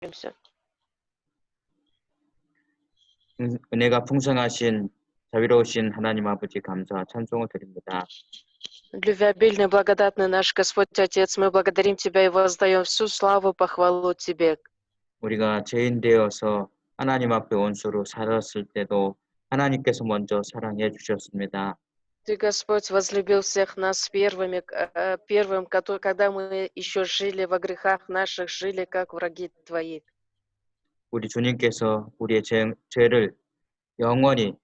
Молимся. 은혜가 풍성하신 자비로우신 하나님 아버지 감사 찬송을 드립니다. Любвеобильный, благодатный наш Господь Отец, мы благодарим Тебя и воздаем всю славу, похвалу Тебе. 우리가 죄인 되어서 하나님 앞에 원수로 살았을 때도 하나님께서 먼저 사랑해 주셨습니다. Ты, Господь, возлюбил всех нас первым, когда мы еще жили во грехах наших, жили как враги Твои. 우리 주님께서 우리의 죄를 영원히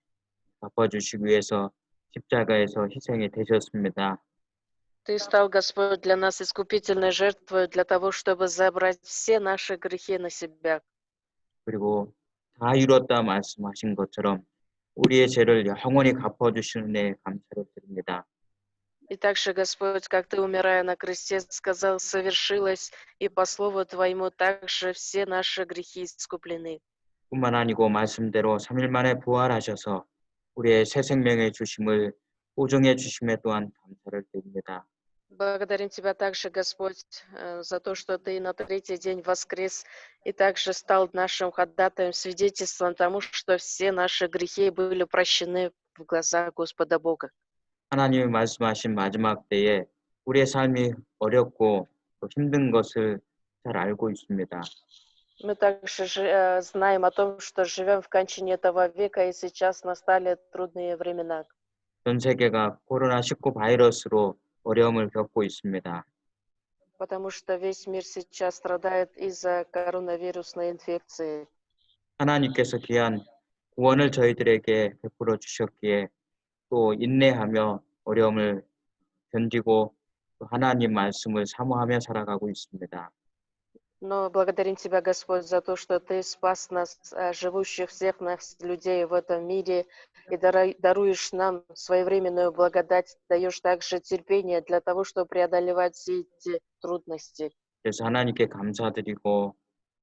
갚아주시기 위해서 십자가에서 희생이 되셨습니다. Ты стал, Господь, для нас искупительной жертвой, для того, чтобы забрать все наши грехи на себя. 그리고 다 이뤘다 말씀하신 것처럼 우리의 죄를 영원히 갚아주시는 은혜에 감사를 드립니다. И также, Господь, как Ты, умирая на кресте, сказал, совершилось, и по слову Твоему также все наши грехи искуплены. 뿐만 아니고 말씀대로 3일 만에 부활하셔서 우리의 새 생명의 주심을 보증해 주심에 또한 감사를 드립니다. Благодарим Тебя также, Господь, за то, что Ты на третий день воскрес и также стал нашим ходатаем, свидетельством тому, что все наши грехи были прощены в глазах Господа Бога. 하나님이 말씀하신 마지막 때에 우리의 삶이 어렵고 또 힘든 것을 잘 알고 있습니다. Мы также знаем о том, что живем в кончине этого века, и сейчас настали трудные времена. 전 세계가 코로나19 바이러스로 어려움을 겪고 있습니다. Потому что весь мир сейчас страдает из-за коронавирусной инфекции. 하나님께서 귀한 구원을 저희들에게 베풀어 주셨기에 또 인내하며 어려움을 견디고 또 하나님 말씀을 사모하며 살아가고 있습니다. Но благодарим Тебя, Господь, за то, что Ты спас нас, живущих всех нас, людей в этом мире, и даруешь нам своевременную благодать, даешь также терпение для того, чтобы преодолевать все эти трудности. 그래서 하나님께 감사드리고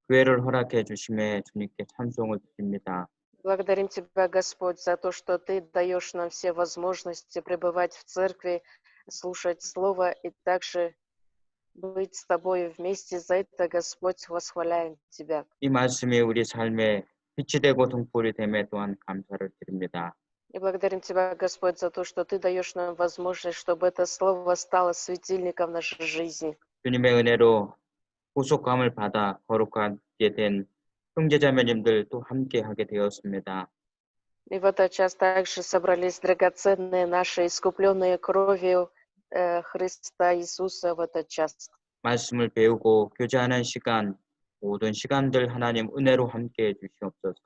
교회를 허락해 주심에 주님께 찬송을 드립니다. Благодарим Тебя, Господь, за то, что Ты даешь нам все возможности пребывать в церкви, слушать Слово и также быть с Тобой вместе. За это, Господь, восхваляем Тебя. 이 말씀이 우리 삶에 빛이 되고 등불이 됨에 또한 감사를 드립니다. И благодарим Тебя, Господь, за то, что Ты даешь нам возможность, чтобы это Слово стало светильником нашей жизни. 주님의 은혜로 구속감을 받아 거룩하게 된 형제자매님들 또 함께 하게 되었습니다. И в этот час также собрались драгоценные наши, искупленные кровью Христа Иисуса в этот час. 말씀을 배우고 교제하는 시간, 모든 시간들 하나님 은혜로 함께 해 주시옵소서.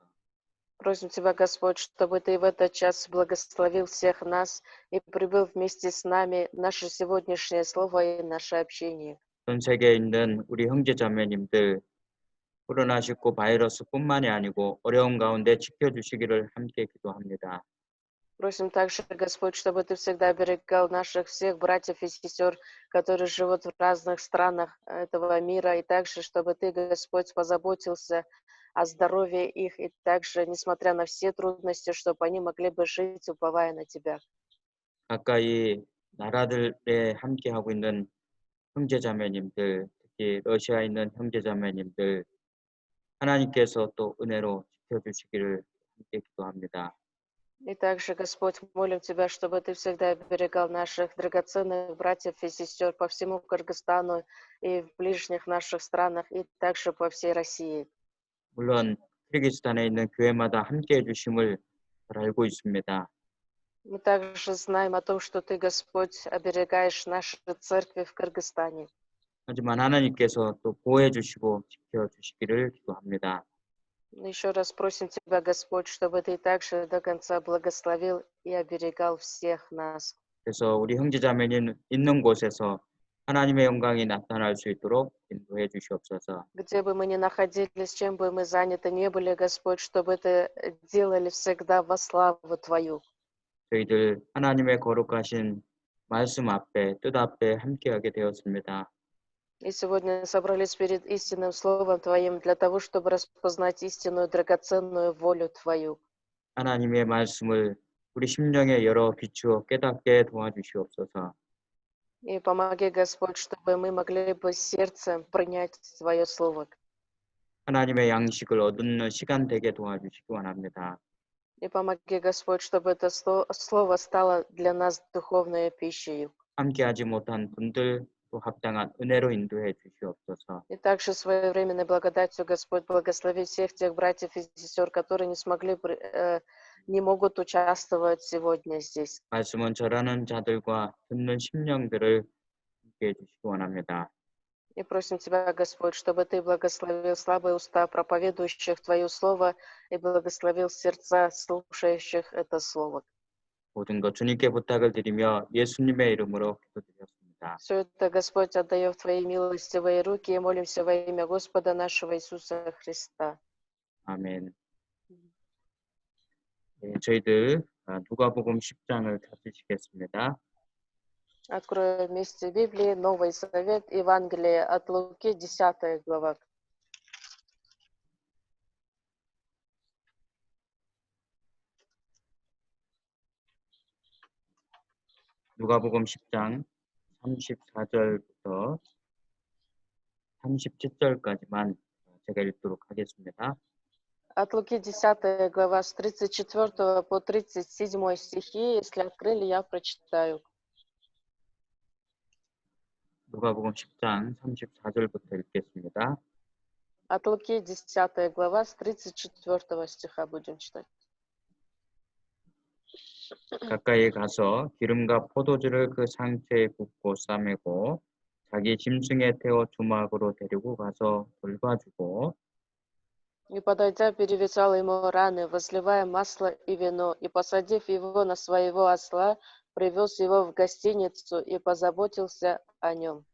Просим Тебя, Господь, чтобы Ты в этот час благословил всех нас и прибыл вместе с нами в наше сегодняшнее слово и наше общение. 전 세계에 있는 우리 형제자매님들 코로나19 바이러스뿐만이 아니고 어려운 가운데 지켜주시기를 함께 기도합니다. Просим также, Господь, чтобы Ты всегда оберегал наших всех братьев и сестер, которые живут в разных странах этого мира, и также, чтобы Ты, Господь, позаботился о здоровье их, и также, несмотря на все трудности, чтобы они могли бы жить, уповая на Тебя. 가까이 나라들에 함께 하고 있는 형제자매님들, 특히 러시아에 있는 형제자매님들 하나님께서 또 은혜로 지켜주시기를 함께 기도합니다. И также, Господь, молим Тебя, чтобы Ты всегда оберегал наших драгоценных братьев и сестер по всему Кыргызстану и в ближних наших странах, и также по всей России. 물론 키르기스탄에 있는 교회마다 함께 해주심을 잘 알고 있습니다. Мы также знаем о том, что Ты, Господь, оберегаешь наши церкви в Кыргызстане. 하지만 하나님께서 또 보호해 주시고 지켜주시기를 기도합니다. Еще раз просим Тебя, Господь, чтобы Ты также до конца благословил и оберегал всех нас. 그래서 우리 형제자매님 있는 곳에서 하나님의 영광이 나타날 수 있도록 인도해 주시옵소서. Где бы мы ни находились, чем бы мы заняты не были, Господь, чтобы это делали всегда во славу Твою. 저희들 하나님의 거룩하신 말씀 앞에 뜻 앞에 함께하게 되었습니다. И сегодня собрались перед истинным Словом Твоим для того, чтобы распознать истинную драгоценную волю Твою. 하나님의 말씀을 우리 심령에 열어 비추어 깨닫게 도와주시옵소서. И помоги, Господь, чтобы мы могли бы сердцем принять Твое Слово. 하나님의 양식을 얻는 시간 되게 도와주시기 원합니다. И помоги, Господь, чтобы это слово стало для нас духовной пищей. 함께하지 못한 분들 또 합당한 은혜로 인도해 주시옵소서. И также своевременной благодатью, Господь, благослови всех тех братьев и сестер, которые не могут участвовать сегодня здесь. 말씀은 절하는 자들과 듣는 심령들을 함께해 주시기 원합니다. И просим Тебя, Господь, чтобы Ты благословил слабые уста проповедующих Твое Слово и благословил сердца слушающих это Слово. 모든 것 주님께 부탁을 드리며 예수님의 이름으로 기도드렸습니다. Все это, Господь, отдаем в Твои милостивые руки и молимся во имя Господа нашего Иисуса Христа. 아멘. 네, 저희들 누가복음 10장을 찾으시겠습니다. Откроем вместе Библии, Новый Завет, Евангелие от Луки, 10 глава. 누가복음 10장 34절부터 37절까지만 제가 읽도록 하겠습니다. От Луки 10 глава с 34 по 37 стихи, если открыли, я прочитаю. 누가복음 10장 34절부터 읽겠습니다. От Луки 10 глава с 34 стиха будем читать. 가까이 가서 기름과 포도주를 그 상체에 붓고 싸매고 자기 짐승에 태워 주막으로 데리고 가서 돌봐주고 И, подойдя, перевязал ему раны, возливая масло и вино, и, посадив его на своего осла, привез его в гостиницу и позаботился о нем.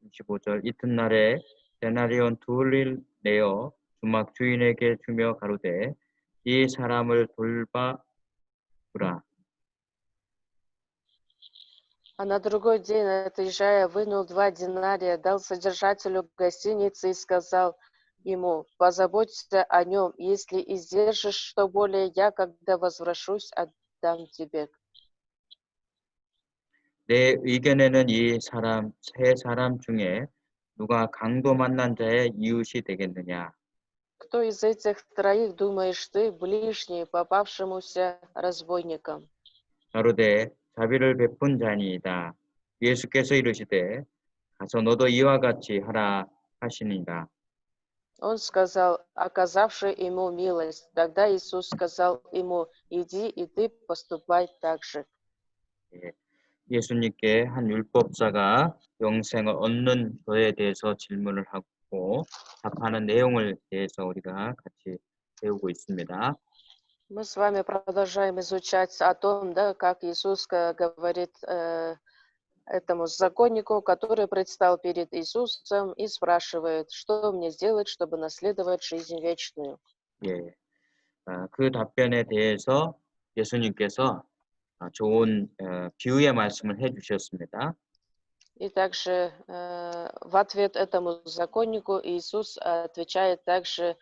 25절 이튿날에 데나리온 둘을 내어 주막 주인에게 주며 가로되 이 사람을 돌봐주라. А на другой день, отъезжая, вынул 2 динария, дал содержателю гостиницы и сказал ему: позаботься о нем, если издержишь что более, я, когда возвращусь, отдам тебе. 내 의견에는 이 사람 세 사람 중에 누가 강도 만난 자의 이웃이 되겠느냐? Кто из этих троих, думаешь ты, ближний попавшемуся разбойникам? 가로되 자비를 베푼 자니이다. 예수께서 이르시되 가서 너도 이와 같이 하라 하시니라. Он сказал, оказавший ему милость. Тогда Иисус сказал ему: иди, и ты поступай так же. 예, 예수님께 한 율법사가 영생을 얻는 것에 대해서 질문을 하고 답하는 내용을 대해서 우리가 같이 배우고 있습니다. Мы с вами продолжаем изучать о том, да, как Иисус говорит этому законнику, который предстал перед Иисусом и спрашивает, что мне сделать, чтобы наследовать жизнь вечную. 예, 그 답변에 대해서 예수님께서 좋은 비유의 말씀을 해주셨습니다. И также в ответ этому законнику Иисус отвечает также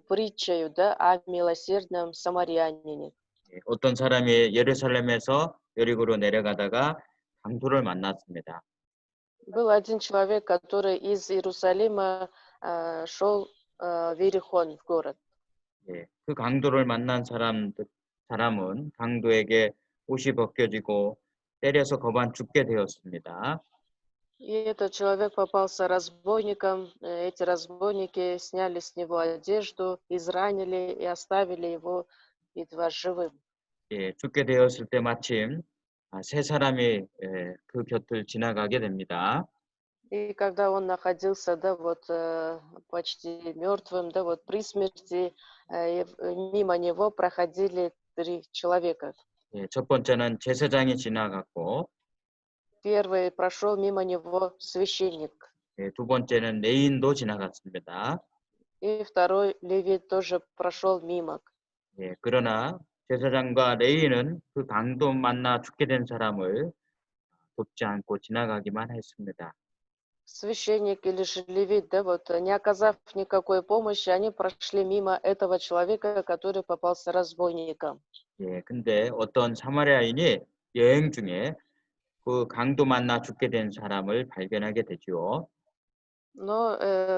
притчею, да, о милосердном самарянине. 예, 어떤 사람이 예루살렘에서 여리고로 내려가다가 강도를 만났습니다. Был один человек, который из Иерусалима шел в Иерихон, в город. 예, 그 강도를 만난 사람은 강도에게 옷이 벗겨지고 때려서 거반 죽게 되었습니다. И этот человек попался разбойникам. Эти разбойники сняли с него одежду, изранили и оставили его едва живым. 예, 죽게 되었을 때 마침 세 사람이 그 곁을 지나가게 됩니다. И когда он находился, да, вот почти мертвым, да, вот при смерти, мимо него проходили 3 человека. 예, 첫 번째는 제사장이 지나갔고, Первый прошел мимо него священник, 예, 두 번째는 레인도 지나갔습니다. и второй левит тоже прошел мимо. 예, 그러나 제사장과 레인은 그 강도 만나 죽게 된 사람을 돕지 않고 지나가기만 했습니다. Священник или же левит, да, вот не оказав никакой помощи, они прошли мимо этого человека, который попался разбойником. 예, 근데 어떤 사마리아인이 여행 중에 그 강도 만나 죽게 된 사람을 발견하게 되죠. Но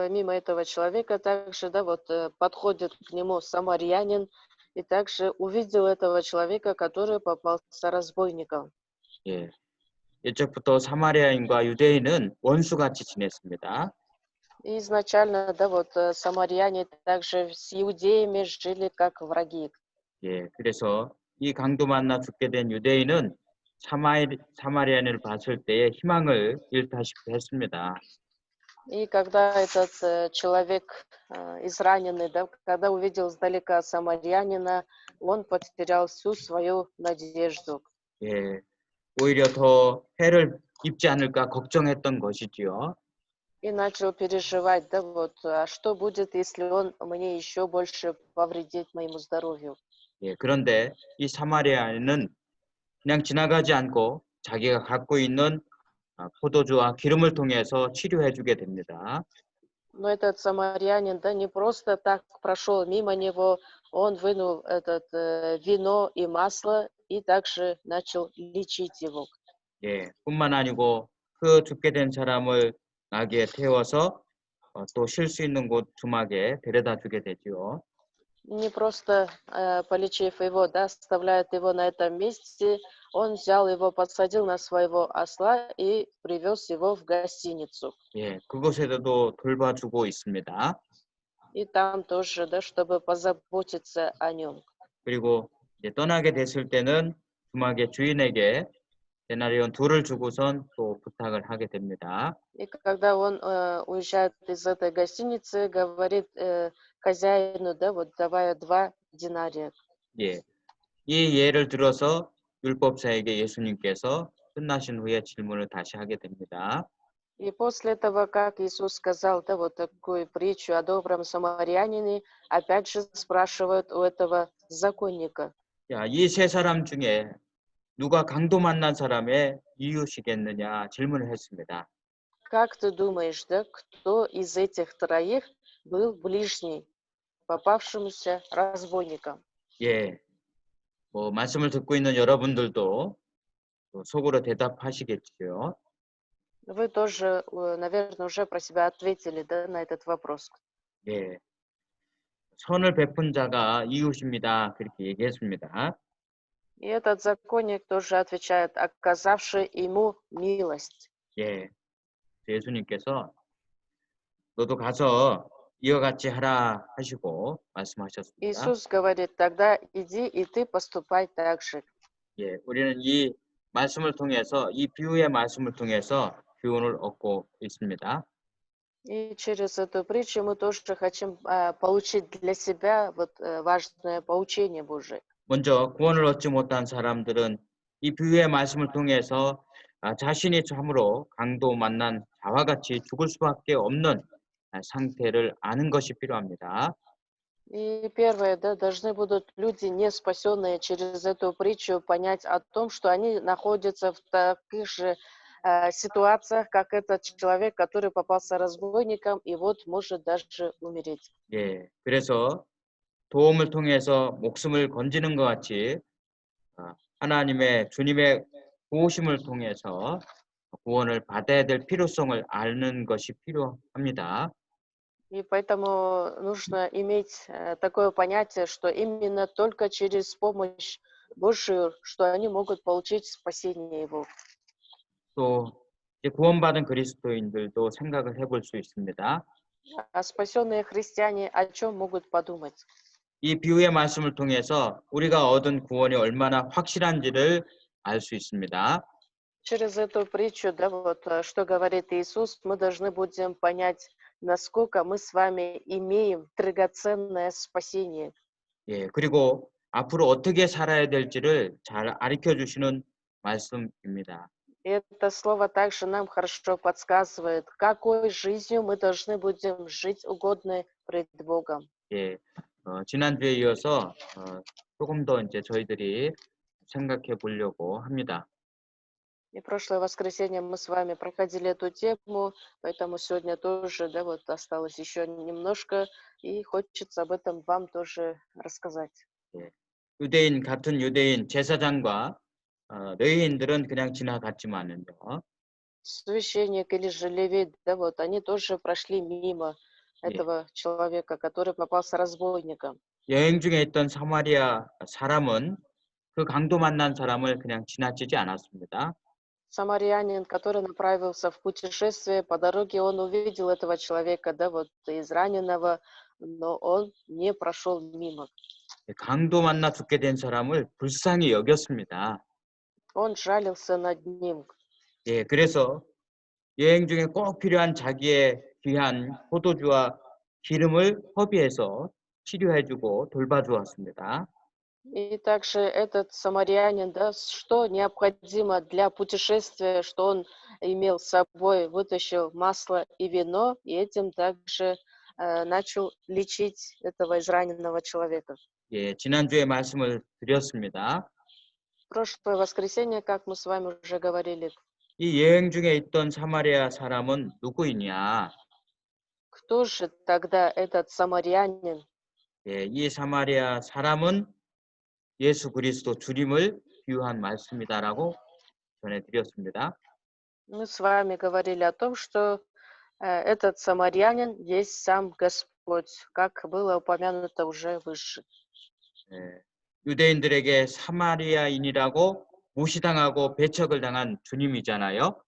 мимо этого человека также, да, вот подходит к нему самарянин и также увидел этого человека, который попался разбойником. 예, 옛적부터 사마리아인과 유대인은 원수같이 지냈습니다. И изначально, да, вот самаряне также с иудеями жили как враги. 예, 그래서 이 강도 만나 죽게 된 유대인은 사마리아인을 봤을 때에 희망을 잃다시피 했습니다. И когда этот человек израненный, да, когда увидел издалека самарянина, он потерял всю свою надежду 예, 오히려 더 해를 입지 않을까 걱정했던 것이지요. и начал переживать, да, вот, а что будет, если он мне еще больше повредит моему здоровью. 예, 그런데 이 사마리아인은 그냥 지나가지 않고 자기가 갖고 있는 포도주와 기름을 통해서 치료해 주게 됩니다. Но этот самарянин, да, не просто так прошел мимо него, он вынул этот вино и масло и также начал лечить его. 예, 뿐만 아니고 그 죽게 된 사람을 나귀에 태워서 또 쉴 수 있는 곳 주막에 데려다 주게 되지요. Не просто полечив его, да, оставляет его на этом месте, он взял его, подсадил на своего осла и привез его в гостиницу. 예, 그곳에서도 돌봐주고 있습니다. И там тоже, да, чтобы позаботиться о нем. 그리고 이제 떠나게 됐을 때는 주막의 주인에게 데나리온 2를 주고선 또 부탁을 하게 됩니다. И когда он уезжает из этой гостиницы, говорит хозяину, да, вот давай 2 динария. 예, 이 예를 들어서 율법사에게 예수님께서 끝나신 후에 질문을 다시 하게 됩니다. И после этого, как Иисус сказал, да, вот такую притчу о добром самарянине, опять же спрашивают у этого законника. 야, 이 세 사람 중에 누가 강도 만난 사람의 이웃이겠느냐 질문을 했습니다. Как ты думаешь, да, кто из этих троих был ближний попавшемуся разбойникам? 예, 뭐 말씀을 듣고 있는 여러분들도 또 속으로 대답하시겠지요. Вы тоже, наверное, уже про себя ответили, да, на этот вопрос. 예, 선을 베푼 자가 이웃입니다. 그렇게 얘기했습니다. И этот законник тоже отвечает, оказавший ему милость. 예, 예수님께서 너도 가서 이와 같이 하라 하시고 말씀하셨습니다. Иисус говорит, тогда иди и ты поступай так же. 예, 우리는 이 말씀을 통해서 이 비유의 말씀을 통해서 교훈을 얻고 있습니다. И через эту притчу мы тоже хотим получить для себя вот важное поучение Божие. 먼저 구원을 얻지 못한 사람들은 이 비유의 말씀을 통해서 자신이 참으로 강도 만난 자와 같이 죽을 수밖에 없는 상태를 아는 것이 필요합니다. И первое, да, должны будут люди, не спасенные через эту притчу, понять о том, что они находятся в таких же ситуациях, как этот человек, который попался разбойником и вот может даже умереть. 예, 그래서 도움을 통해서 목숨을 건지는 것 같이 하나님의 주님의 도우심을 통해서 구원을 받아야 될 필요성을 아는 것이 필요합니다. И поэтому нужно иметь такое понятие, что именно только через помощь Божию, что они могут получить спасение Его. 또 이제 구원받은 그리스도인들도 생각을 해볼 수 있습니다. А спасенные христиане о чем могут подумать? 이 비유의 말씀을 통해서 우리가 얻은 구원이 얼마나 확실한지를 알 수 있습니다. Через эту притчу, да, вот что говорит Иисус, мы должны будем понять, насколько мы с вами имеем драгоценное спасение. 예, к리고 앞으로 어떻게 살아야 될지를 잘 가르쳐 주시는 말씀입니다. И это слово также нам хорошо подсказывает, какой жизнью мы должны будем жить угодной пред Богом. 예, 지난주에 이어서 조금 더 이제 저희들이 생각해 보려고 합니다. И прошлое воскресенье мы с вами проходили эту тему, поэтому сегодня тоже, да, вот осталось еще немножко, и хочется об этом вам тоже рассказать. 예, 같은 유대인 제사장과 레위인들은 그냥 지나갔지만은요. священник или же левит, да, вот они тоже прошли мимо 예, этого человека, который попался разбойником. 여행 중에 있던 사마리아 사람은 그 강도 만난 사람을 그냥 지나치지 않았습니다. Самарянин, который направился в путешествие, по дороге он увидел этого человека, да, вот израненного, но он не прошел мимо. 강도 만나 죽게 된 사람을 불쌍히 여겼습니다. Он жалился над ним. 예, 그래서 여행 중에 꼭 필요한 자기의 귀한 포도주와 기름을 허비해서 치료해주고 돌봐주었습니다. И также этот самарянин, да, что необходимо для путешествия, что он имел с собой, вытащил масло и вино, и этим также начал лечить этого израненного человека. 예, 지난주에 말씀을 드렸습니다. Прошлое воскресенье, как мы с вами уже говорили, 이 여행 중에 있던 사마리아 사람은 누구이냐? кто же тогда этот самарянин? 예, 이 사마리아 사람은 예수 그리스도 주님을 비유한 말씀이다라고 전해드렸습니다. Мы с вами говорили о том, что этот самарянин есть сам Господь, как было упомянуто уже выше. 예, 유대인들에게 사마리아인이라고 무시당하고 배척을 당한 주님이잖아요.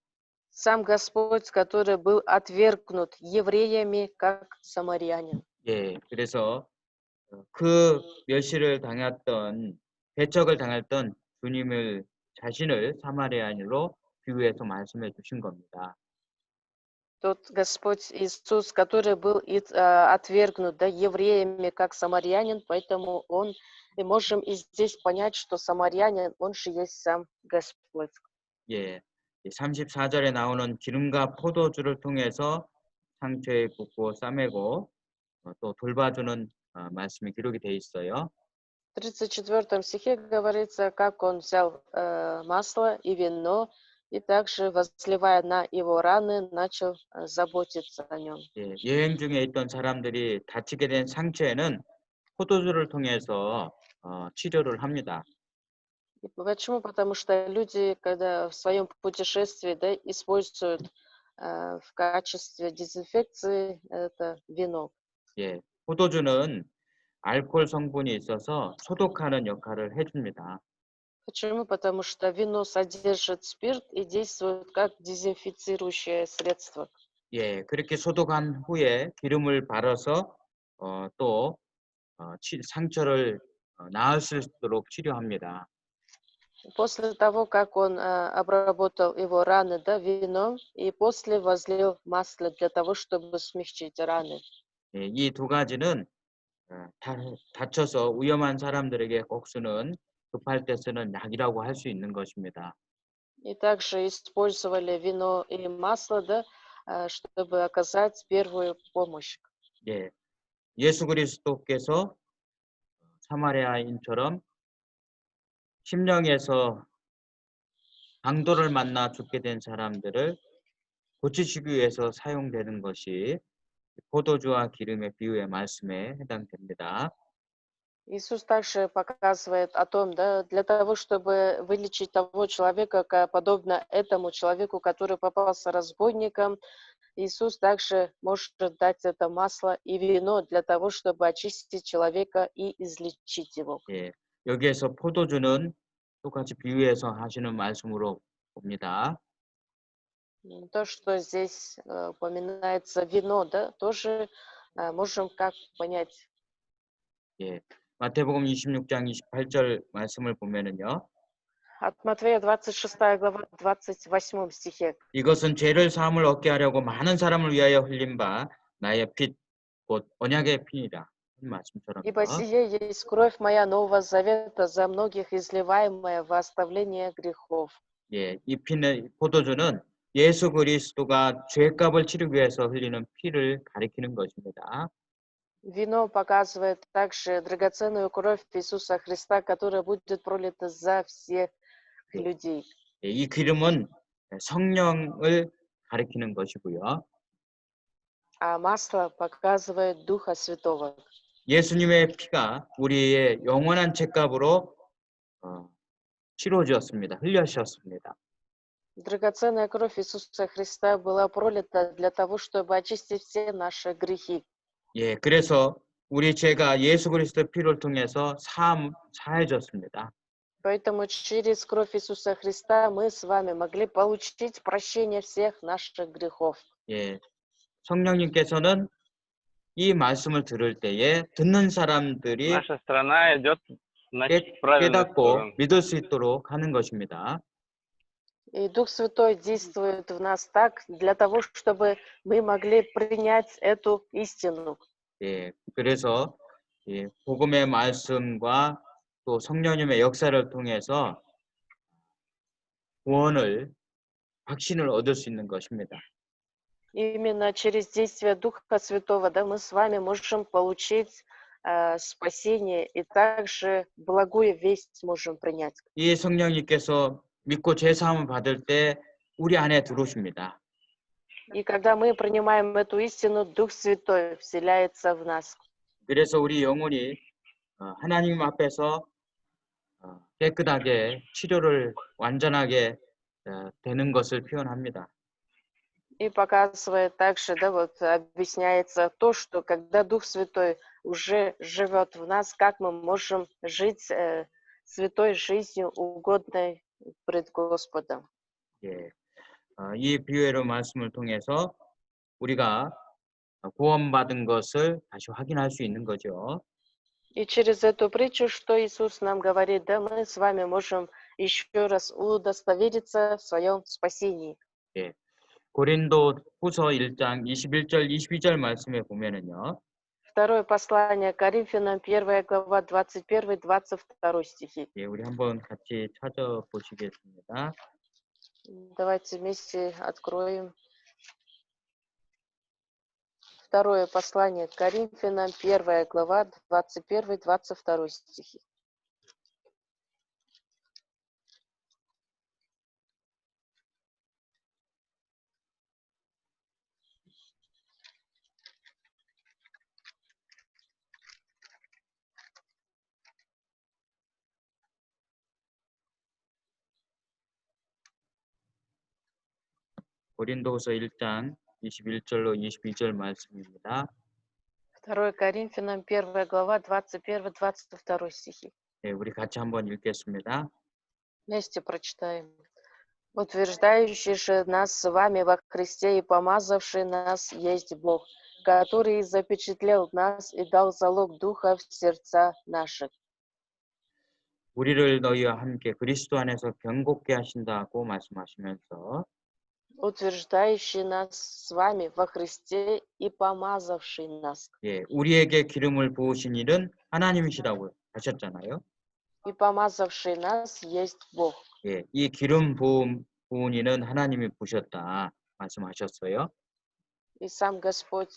Сам Господь, который был отвергнут евреями как самарянин. 예, 그래서 그 멸시를 당했던 배척을 당했던 주님을 자신을 사마리아인으로 비유해서 말씀해 주신 겁니다. Тот Господь Иисус, который был отвергнут, да, евреями как самарянин, поэтому он, и можем и здесь понять, что самарянин, он же есть сам Господь. 예, 34절에 나오는 기름과 포도주를 통해서 상처에 붓고 싸매고 또 돌봐주는 말씀이 기록이 돼 있어요. В 34 стихе говорится, как он взял масло и вино, и также, возливая на его раны, начал заботиться о нем. 예, 여행 중에 있던 사람들이 다치게 된 상처에는 포도주를 통해서 치료를 합니다. И почему? Потому что люди, когда в своем путешествии, да, используют в качестве дезинфекции это вино. 예, 포도주는 알코올 성분이 있어서 소독하는 역할을 해줍니다. Почему? Потому что вино содержит спирт и действует как дезинфицирующее средство. 예, 그렇게 소독한 후에 기름을 발라서 또 상처를 나을 수 있도록 치료합니다. После того, как он обработал его раны, да, вином, и после возлил масло для того, чтобы смягчить раны. 예, 이 두 가지는 다쳐서 위험한 사람들에게 꼭 쓰는 급할 때 쓰는 약이라고 할 수 있는 것입니다. И также использовали вино и масло, да, чтобы оказать первую помощь. 예, 예수 그리스도께서 사마리아인처럼 심령에서 강도를 만나 죽게 된 사람들을 고치시기 위해서 사용되는 것이 포도주와 기름의 비유의 말씀에 해당됩니다. Иисус также показывает о том, да, для того, чтобы вылечить того человека, подобно этому человеку, который попался разбойником, Иисус также может дать это масло и вино для того, чтобы очистить человека и излечить его. 예, 여기에서 포도주는 똑같이 비유해서 하시는 말씀으로 봅니다. То, что здесь упоминается вино, да, тоже можем как понять. 예, 마태복음 26장 28절 말씀을 보면은요. От Матфея 26 глава 28 стихе. 이것은 죄를 사함을 얻게 하려고 많은 사람을 위하여 흘린 바 나의 피 곧 언약의 피니라. 이 말씀처럼요. Ибо сие есть кровь моя Нового Завета, за многих изливаемая во оставление грехов. 예, 이 피는 포도주는 예수 그리스도가 죄값을 치르기 위해서 흘리는 피를 가리키는 것입니다. Вино показывает также драгоценную кровь Иисуса Христа, которая будет пролита за всех людей. 예, 이 기름은 성령을 가리키는 것이고요. А масло показывает Духа Святого. 예수님의 피가 우리의 영원한 죄값으로 치러주었습니다. 흘려주셨습니다. Драгоценная кровь Иисуса Христа была пролита для того, чтобы очистить все наши грехи. 예, 그래서 우리 죄가 예수 그리스도의 피를 통해서 사해졌습니다. Поэтому через кровь Иисуса Христа мы с вами могли получить прощение всех наших грехов. 예, 성령님께서는 이 말씀을 들을 때에 듣는 사람들이 Наша страна идет, значит, в правильную 깨닫고 сторону. 믿을 수 있도록 하는 것입니다. И Дух Святой действует в нас так, для того, чтобы мы могли принять эту истину. 예, 그래서 예, 복음의 말씀과 또 성령님의 역사를 통해서 구원을, 확신을 얻을 수 있는 것입니다. Именно через действие Духа Святого, да, мы с вами можем получить спасение и также благую весть можем принять. 이 성령님께서 믿고 죄 사함을 받을 때 우리 안에 들어오십니다. И когда мы принимаем эту истину, Дух Святой вселяется в нас. 그래서 우리 영혼이 하나님 앞에서 깨끗하게 치료를 완전하게 되는 것을 표현합니다. И показывает также, да, вот объясняется то, что когда Дух Святой уже живет в нас, как мы можем жить святой жизнью, угодной пред Господом. 예, 이 비유의 말씀을 통해서 우리가 구원받은 것을 다시 확인할 수 있는 거죠. И через эту притчу, что Иисус нам говорит, да, мы с вами можем еще раз удостовериться в своем спасении. 예, 고린도 후서 1장 21절 22절 말씀에 보면은요. Второе послание Коринфянам, 1 глава, 21-22 стихи. 예, 우리 한번 같이 찾아보시겠습니다. Давайте вместе откроем. Второе послание Коринфянам, 1 глава, 21-22 стихи. 고린도후서 1장 21절로 22절 말씀입니다. 2 Коринфянам, 1 глава, 21-22 стихи. 네, 우리 같이 한번 읽겠습니다. Вместе прочитаем. «Утверждающий же нас с вами во Христе и помазавший нас есть Бог, который запечатлел нас и дал залог Духа в сердца наших». 우리를 너희와 함께 그리스도 안에서 경고케 하신다고 말씀하시면서 Утверждающий нас с вами во Христе и помазавший нас. 예, 우리에게 기름을 부으신 일은 하나님이시라고 하셨잖아요. И помазавший нас есть Бог. 예, 이 기름 부은 이는 하나님이 부으셨다 말씀하셨어요. И сам Господь.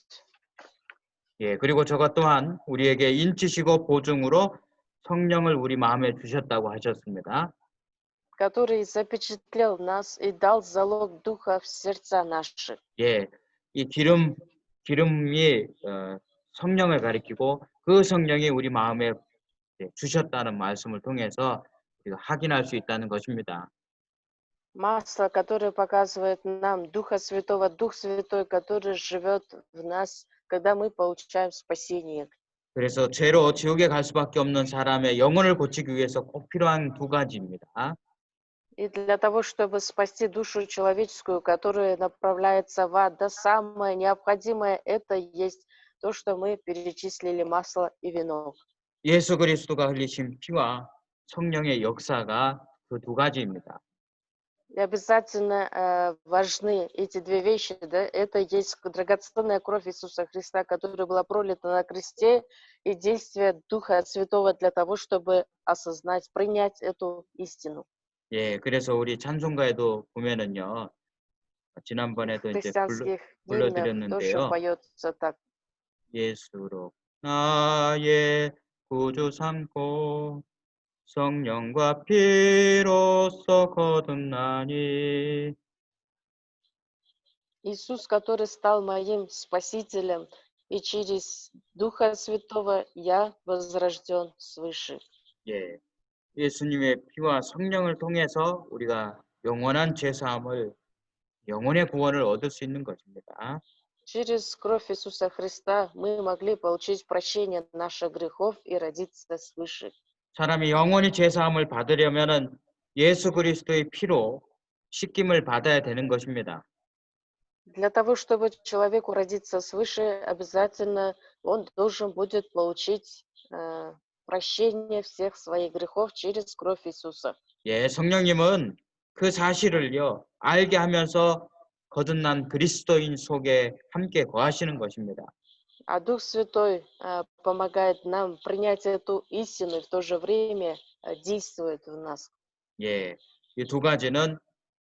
예, 그리고 저것 또한 우리에게 인치시고 보증으로 성령을 우리 마음에 주셨다고 하셨습니다. Который запечатлел нас и дал залог Духа в сердца наши. 예, 이 기름이 성령을 가리키고 그 성령이 우리 마음에 주셨다는 말씀을 통해서 우리가 확인할 수 있다는 것입니다. Масло, которое показывает нам Духа Святого, Дух Святой, который живет в нас, когда мы получаем спасение. 그래서 죄로 지옥에 갈 수밖에 없는 사람의 영혼을 고치기 위해서 꼭 필요한 두 가지입니다. И для того, чтобы спасти душу человеческую, которая направляется в ад, да, самое необходимое это есть то, что мы перечислили масло и вино. 예수 그리스도가 흘리신 피와 성령의 역사가 그 두 가지입니다. И обязательно важны эти две вещи, да, это есть драгоценная кровь Иисуса Христа, которая была пролита на кресте, и действие Духа Святого для того, чтобы осознать, принять эту истину. 예, 그래서 우리 찬송가에도 보면은요, 지난번에도 В 이제 христианских гимнах тоже 불러드렸는데요. поется так. 예수로 나의 구주 삼고 성령과 피로써 거듭나니. Иисус, который стал моим спасителем, и через Духа Святого я возрожден свыше. 예, 예수님의 피와 성령을 통해서 우리가 영원한 죄사함을 영혼의 구원을 얻을 수 있는 것입니다. Через кровь Иисуса Христа мы могли получить прощение наших грехов и родиться свыше. 사람이 영원히 죄사함을 받으려면은 예수 그리스도의 피로 씻김을 받아야 되는 것입니다. Для того, чтобы человеку родиться свыше, обязательно он должен будет получить прощение всех своих грехов через кровь Иисуса. 예, 성령님은 그 사실을요, 알게 하면서 거듭난 그리스도인 속에 함께 거하시는 것입니다. А Дух Святой помогает нам принять эту истину и в то же время действует в нас. 예, 이 두 가지는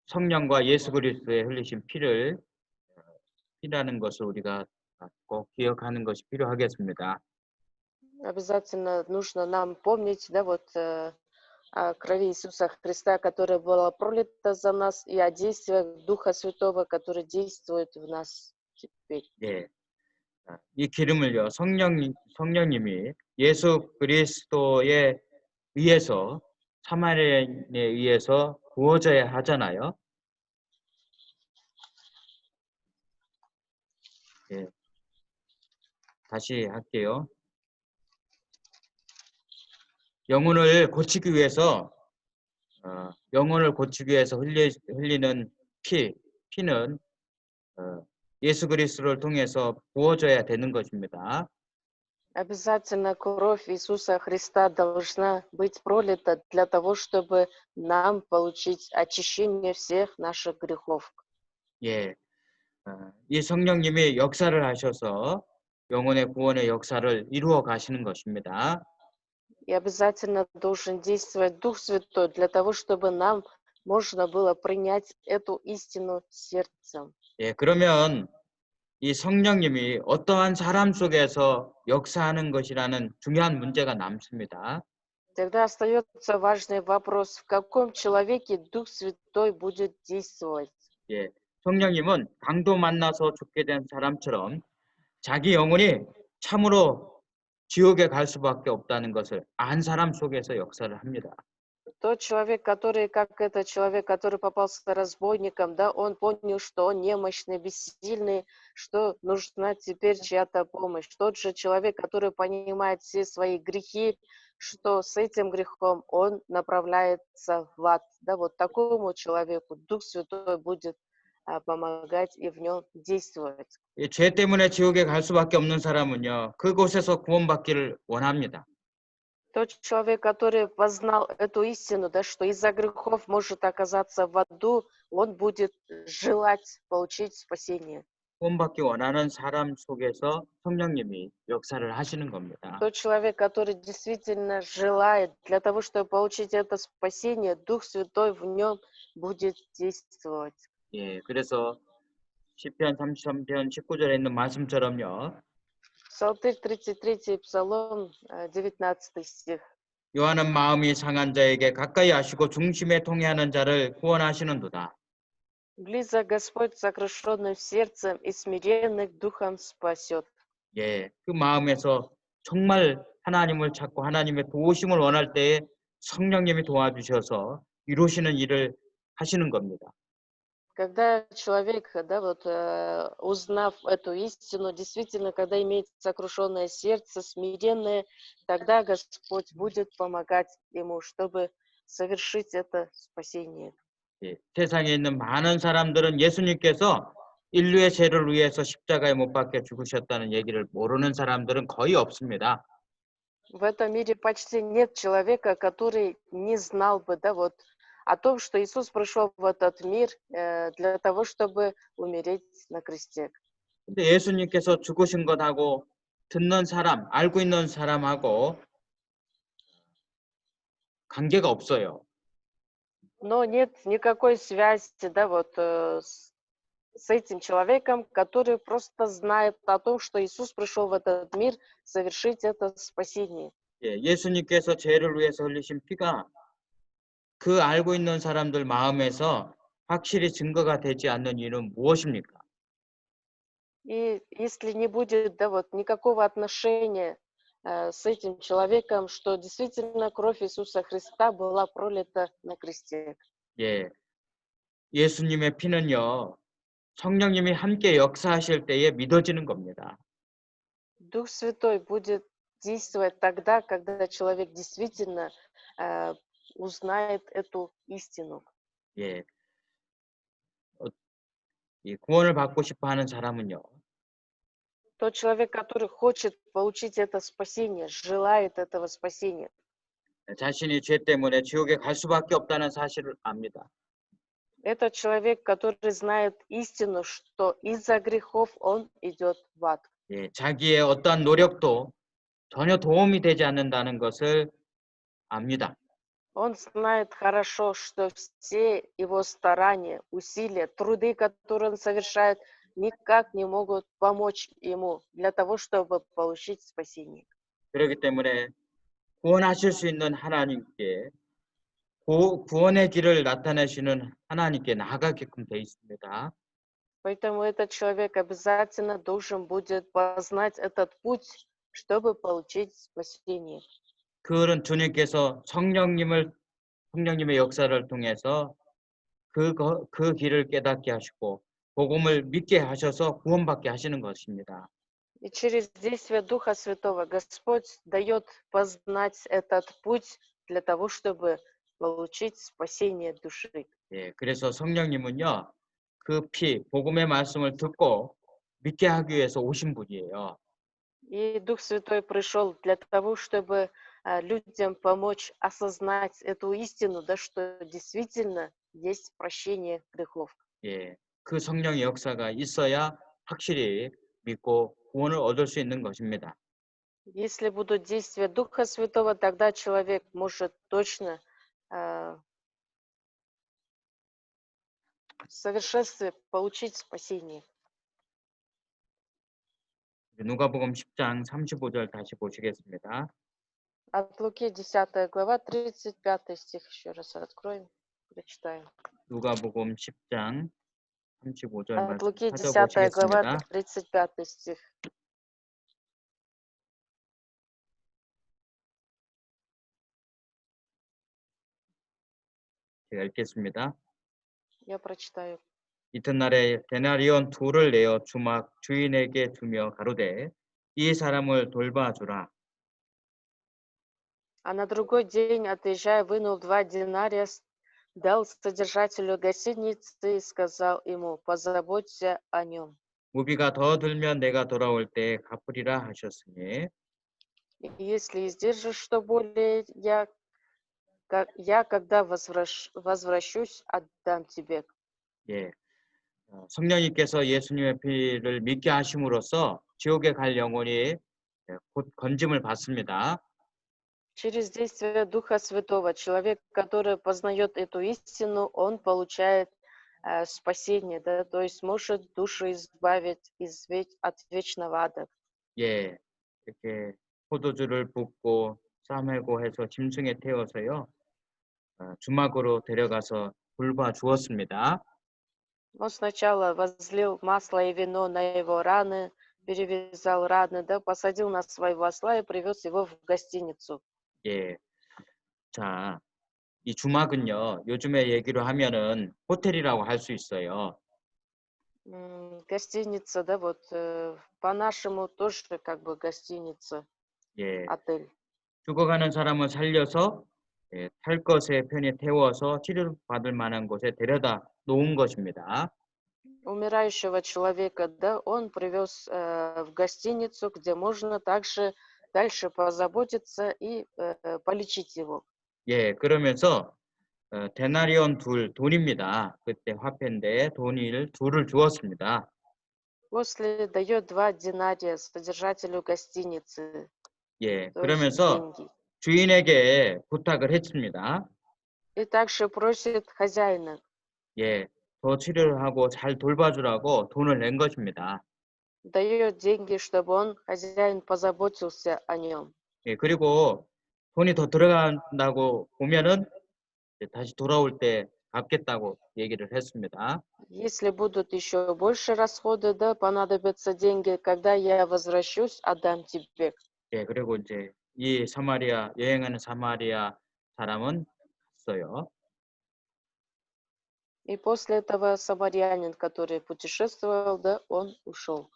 성령과 예수 그리스도의 흘리신 피라는 것을 우리가 꼭 기억하는 것이 필요하겠습니다. Обязательно нужно нам помнить, да, вот о крови Иисуса Христа, которая была пролита за нас, и о действиях Духа Святого, который действует в нас теперь. 예, 이 기름을요, 성령님이 예수 그리스도에 의해서 사마리아인에 의해서 부어져야 하잖아요. 예, 다시 할게요. 영혼을 고치기 위해서 흘리는 피는 예수 그리스도를 통해서 부어져야 되는 것입니다. Обязательно кровь Иисуса Христа должна быть пролита для того, чтобы нам получить очищение всех наших грехов. 예, 이 성령님이 역사를 하셔서 영혼의 구원의 역사를 이루어 가시는 것입니다. И обязательно должен действовать Дух Святой для того, чтобы нам можно было принять эту истину сердцем. 예, 그러면 이 성령님이 어떠한 사람 속에서 역사하는 것이라는 중요한 문제가 남습니다. Тогда остается важный вопрос, в каком человеке Дух Святой будет действовать. 예, 성령님은 강도 만나서 죽게 된 사람처럼 자기 영혼이 참으로 지옥에 갈 수밖에 없다는 것을 안 사람 속에서 역사를 합니다. Тот человек, который, как этот человек, который попался разбойником, да, он понял, что он немощный, бессильный, что нужна теперь чья-то помощь. Тот же человек, который понимает все свои грехи, что с этим грехом он направляется в ад. Да, вот такому человеку Дух Святой будет помогать и в нем действовать. 이 죄 때문에 지옥에 갈 수밖에 없는 사람은요, 그곳에서 구원받기를 원합니다. Тот человек, который познал эту истину, да, что из-за грехов может оказаться в аду, он будет желать получить спасение. 구원받기 원하는 사람 속에서 성령님이 역사를 하시는 겁니다. Тот человек, который действительно желает для того, чтобы получить это спасение, Дух Святой в нем будет действовать. 예, 그래서 시편 33편 19절에 있는 말씀처럼요. Псалтырь 33, Псалом 19 стих. 여호와는 마음이 상한 자에게 가까이 하시고 중심에 통해하는 자를 구원하시는도다. Близок Господь сокрушенным сердцем и смиренных духом спасет. 예, 그 마음에서 정말 하나님을 찾고 하나님의 도우심을 원할 때에 성령님이 도와주셔서 이루시는 일을 하시는 겁니다. Когда человек, да, вот, узнав эту истину, действительно, когда имеет сокрушенное сердце, смиренное, тогда Господь будет помогать ему, чтобы совершить это спасение. 예, 세상에 있는 많은 사람들은 예수님께서 인류의 죄를 위해서 십자가에 못 박혀 죽으셨다는 얘기를 모르는 사람들은 거의 없습니다. В этом мире почти нет человека, который не знал бы, да, вот, о том, что Иисус пришел в этот мир для того, чтобы умереть на кресте. 근데 예수님께서 죽으신 것하고 듣는 사람, 알고 있는 사람하고 관계가 없어요. Но нет никакой связи, да, вот, с этим человеком, который просто знает о том, что Иисус пришел в этот мир совершить это спасение. 예, 예수님께서 죄를 위해서 흘리신 피가 그 알고 있는 사람들 마음에서 확실히 증거가 되지 않는 이유는 무엇입니까? И если не будет, да, вот, никакого отношения с этим человеком, что действительно кровь Иисуса Христа была пролита на кресте. 예, 예수님의 피는요, 성령님이 함께 역사하실 때에 믿어지는 겁니다. Дух Святой будет действовать тогда, когда человек действительно узнает эту истину. 예, 이 구원을 받고 싶어 하는 사람은요, Тот человек, который хочет получить это спасение, желает этого спасения, 자신이 죄 때문에 지옥에 갈 수밖에 없다는 사실을 압니다. это человек, который знает истину, что из-за грехов он идет в ад. 예, 자기의 어떠한 노력도 전혀 도움이 되지 않는다는 것을 압니다. Он знает хорошо, что все его старания, усилия, труды, которые он совершает, никак не могут помочь ему для того, чтобы получить спасение. 그렇기 때문에 구원하실 수 있는 하나님께 구원의 길을 나타내시는 하나님께 나아가게끔 되어 있습니다. Поэтому этот человек обязательно должен будет познать этот путь, чтобы получить спасение. 그는 주님께서 성령님의 역사를 통해서 그 길을 깨닫게 하시고 복음을 믿게 하셔서 구원받게 하시는 것입니다. И через действие Духа Святого Господь дает познать этот путь для того, чтобы получить спасение души. 예, 그래서 성령님은요, 그 복음의 말씀을 듣고 믿게 하기 위해서 오신 분이에요. И Дух Святой пришел для того, чтобы людям помочь осознать эту истину, да, что действительно есть прощение грехов. 예, 그 성령의 역사가 있어야 확실히 믿고 구원을 얻을 수 있는 것입니다. Если будут действия Духа Святого, тогда человек может точно в совершенстве получить спасение. 누가복음 10장 35절 다시 보시겠습니다. От Луки 10 глава, 35 стих еще раз откроем, прочитаем. 누가복음 10장 35절 От 말씀 Луки 10 глава, 찾아보시겠습니다. 35 стих. 제가 읽겠습니다. Я прочитаю. 이튿날에 데나리온 둘을 내어 주인에게 주며 가로되 이 사람을 돌봐주라. А на другой день, отъезжая, вынул 2 динария, дал содержателю гостиницы и сказал ему: позаботься о нем. 무비가 더 들면 내가 돌아올 때 갚으리라 하셨으니 И если издержишь что более, я когда возвращусь, отдам тебе. 예, 성령님께서 예수님의 피를 믿게 하심으로써 지옥에 갈 영혼이 곧 건짐을 받습니다. Через действие Духа Святого человек, который познает эту истину, он получает спасение, да, то есть может душу избавить от вечного ада. 예, 이렇게 포도주를 붓고 싸매고 해서 짐승에 태워서요, 주막으로 데려가서 돌봐 주었습니다. Он сначала возлил масло и вино на его раны, перевязал раны, да, посадил на своего осла и привез его в гостиницу. 예, 자, 이 주막은요, 요즘에 얘기로 하면은 호텔이라고 할 수 있어요. Гостиница, да, вот по-нашему тоже как бы гостиница, 예, отель. 죽어가는 사람을 살려서 탈 것에 편히 태워서 치료받을 만한 곳에 데려다 놓은 것입니다. Умирающего человека, да, он привез в гостиницу, где можно также дальше позаботиться и полечить его. 예, 그러면서 데나리온 돈입니다. 그때 화폐인데 둘을 주었습니다. После дает 2 динария содержателю гостиницы, 예, то есть 그러면서 деньги. 주인에게 부탁을 했습니다. И также просит хозяина, 예, 더 치료를 하고 잘 돌봐주라고 돈을 낸 것입니다. дает деньги, чтобы он, хозяин, позаботился о нем. 예, 그리고 돈이 더 들어간다고 보면은 다시 돌아올 때 갚겠다고 얘기를 했습니다. Если будут еще больше расходы, да, понадобятся деньги, когда я возвращусь, отдам тебе. 예, 그리고 이제 여행하는 사마리아 사람은 갔어요. И после этого самарянин, который путешествовал, да, он ушел.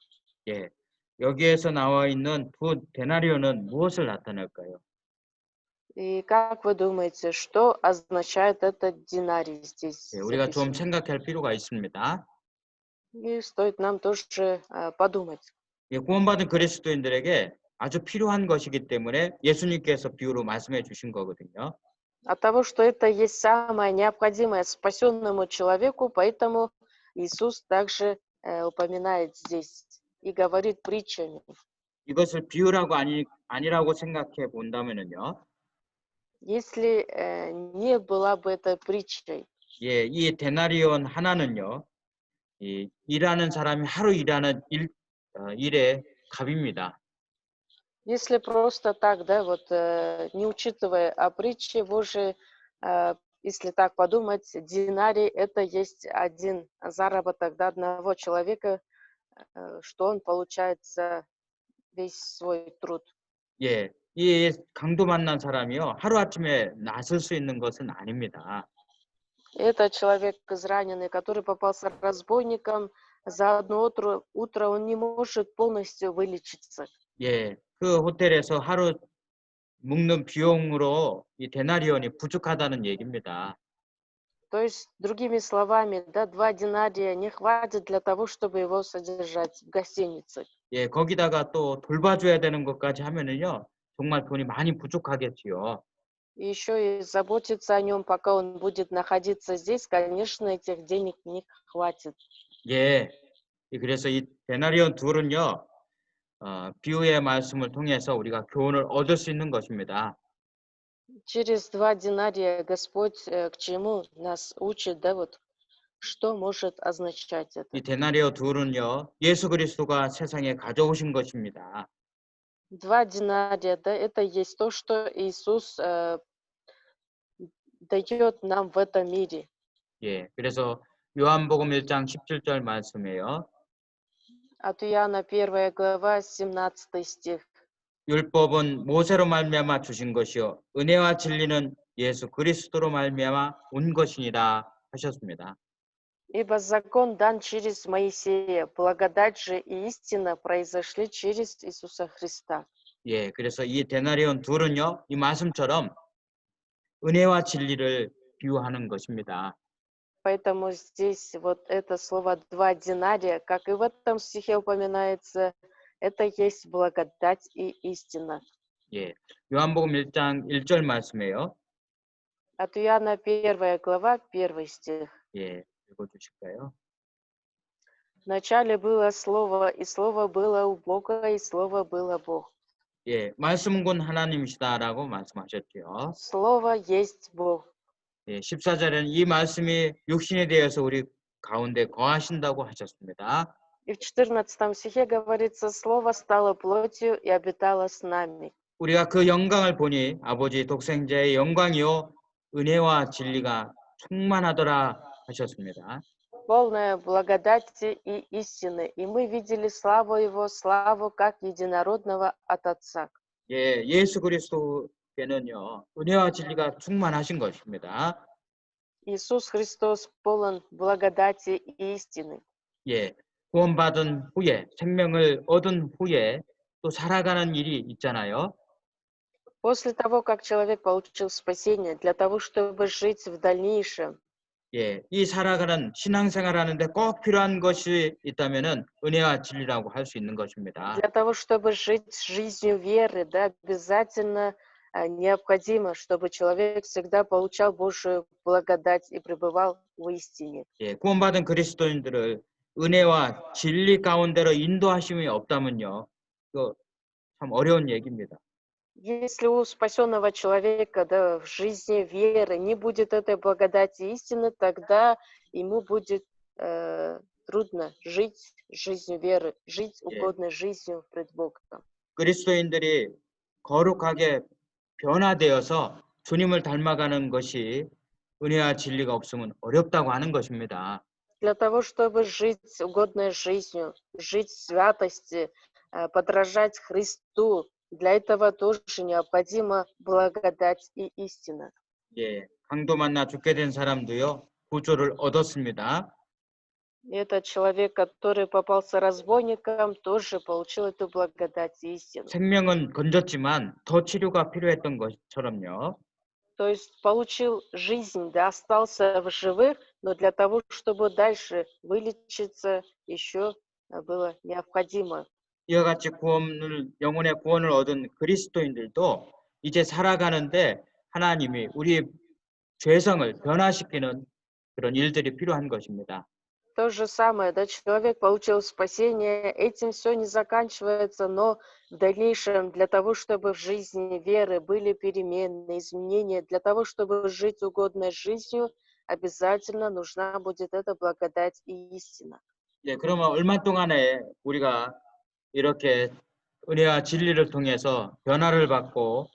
예, 여기에서 나와 있는 두 데나리온은 무엇을 나타낼까요? И как вы думаете, что означает этот динарий здесь 예, 우리가 좀 записано? 생각할 필요가 있습니다. И стоит нам тоже подумать. 예, 구원받은 그리스도인들에게 아주 필요한 것이기 때문에 예수님께서 비유로 말씀해 주신 거거든요. От того, что это есть самое необходимое спасенному человеку, поэтому Иисус также упоминает здесь и говорит притчами. 이것을 비유라고 아니라고 생각해 본다면은요. Если не была бы это притчей, 예, 이 데나리온 하나는요. 이 일하는 사람이 하루 일하는 일의 값입니다. если просто так, да, вот не учитывая притчи Божьей, если так подумать, динарий это есть один заработок, да, одного человека, что он получает за весь свой труд. 예, 이 강도 만난 사람이요. 하루아침에 나설 수 있는 것은 아닙니다. Это человек израненный, который попался разбойникам, за одно утро он не может полностью вылечиться. 예, 그 호텔에서 하루 묵는 비용으로 이 데나리온이 부족하다는 얘기입니다. То есть, другими словами, да, 2 динария не хватит для того, чтобы его содержать в гостинице. 예, 거기다가 또 돌봐줘야 되는 것까지 하면은요. 정말 돈이 많이 부족하겠지요. И еще и заботиться о нем, пока он будет находиться здесь, конечно, этих денег не хватит. 예, 그래서 이 데나리온 둘은요. 비유의 말씀을 통해서 우리가 교훈을 얻을 수 있는 것입니다. Через 2 динария Господь к чему нас учит, да, вот, что может означать это? 이 데나리온 둘은요. 예수 그리스도가 세상에 가져오신 것입니다. 2 динария, да, это есть то, что Иисус дает нам в этом мире. 예, 그래서 요한복음 1장 17절 말씀이에요. От Иоанна 1 глава, 17 стих. 율법은 모세로 말미암아 주신 것이요 은혜와 진리는 예수 그리스도로 말미암아 온 것이니라 하셨습니다. Ибо закон дан через Моисея, благодать же и истина произошли через Иисуса Христа. 예, 그래서 이 데나리온 둘은요, 이 말씀처럼 은혜와 진리를 비유하는 것입니다. Поэтому здесь вот это слово 2 динария, как и в этом стихе упоминается, это есть благодать и истина. 예, 요한복음 1장 1절 말씀이에요. От Иоанна 1 глава, 1 стих. 예, 읽어주실까요? Вначале было Слово, и Слово было у Бога, и Слово было Бог. 예, 말씀은 곧 하나님이시다라고 말씀하셨죠. Слово есть Бог. 예, 14절에는 이 말씀이 육신이 되어서 우리 가운데 거하신다고 하셨습니다. И в 14 стихе говорится, Слово стало плотью и обитало с нами. 우리가 그 영광을 보니 아버지 독생자의 영광이요 은혜와 진리가 충만하더라 하셨습니다. Полная благодати и истины. И мы видели славу Его, славу как единородного от Отца. 예, 예수 그리스도께는요 은혜와 진리가 충만하신 것입니다. Иисус Христос полон благодати и истины. 예, 구원받은 후에 생명을 얻은 후에 또 살아가는 일이 있잖아요. После того, как человек получил спасение, для того, чтобы жить в дальнейшем, 예, 이 살아가는 신앙생활 하는데 꼭 필요한 것이 있다면은 은혜와 진리라고 할 수 있는 것입니다. для того, чтобы жить жизнью веры, да, обязательно необходимо, чтобы человек всегда получал Божию благодать и пребывал в истине. 예, 구원받은 그리스도인들을 은혜와 진리 가운데로 인도하심이 없다면요, 그 참 어려운 얘기입니다. Если у спасенного человека, да, в жизни веры не будет этой благодати истины, тогда ему будет трудно жить жизнью веры, жить угодной жизнью пред Богом. 그리스도인들이 거룩하게 변화되어서 주님을 닮아가는 것이 은혜와 진리가 없으면 어렵다고 하는 것입니다. Для того, чтобы жить угодной жизнью, жить в святости, подражать Христу, для этого тоже необходима благодать и истина. 예, 강도 만나 죽게 된 사람도요, 구조를 얻었습니다. И этот человек, который попался разбойником, тоже получил эту благодать и истину. 생명은 건졌지만 더 치료가 필요했던 것처럼요. То есть получил жизнь, да, остался в живых, но для того, чтобы дальше вылечиться, еще было необходимо. 이와 같이 영혼의 구원을 얻은 그리스도인들도 이제 살아가는데 하나님이 우리의 죄성을 변화시키는 그런 일들이 필요한 것입니다. То же самое, да, человек получил спасение, этим все не заканчивается, но в дальнейшем для того, чтобы в жизни веры были перемены, изменения, для того, чтобы жить угодной жизнью, обязательно нужна будет эта благодать и истина. 예, 그러면 얼마 동안에 우리가 이렇게 은혜와 진리를 통해서 변화를 받고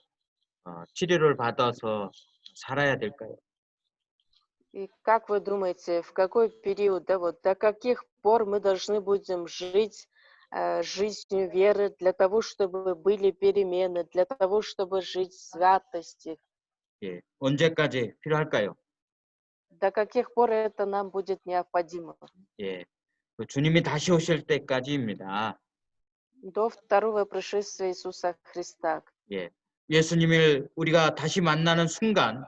치료를 받아서 살아야 될까요? И как вы думаете, в какой период, да, вот до каких пор мы должны будем жить жизнью веры для того, чтобы были перемены, для того, чтобы жить в святости? 예, 언제까지 필요할까요? До каких пор это нам будет необходимо? 예, 주님이 다시 오실 때까지입니다. До второго пришествия Иисуса Христа. 예, 예수님을 우리가 다시 만나는 순간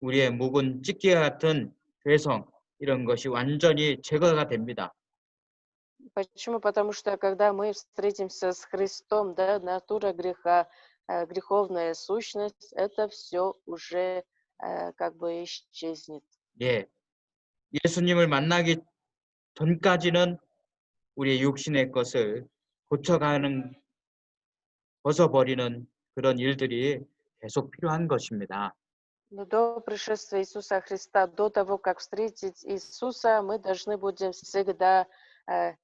우리의 묵은 찢기 같은 죄성 이런 것이 완전히 제거가 됩니다. Почему? Потому что когда мы встретимся с Христом, да, натура греха, греховная сущность, это все уже как бы исчезнет. 예, 예수님을 만나기 전까지는 우리의 육신의 것을 고쳐가는 벗어버리는 그런 일들이 계속 필요한 것입니다. Но до пришествия Иисуса Христа, до того, как встретить Иисуса, мы должны будем всегда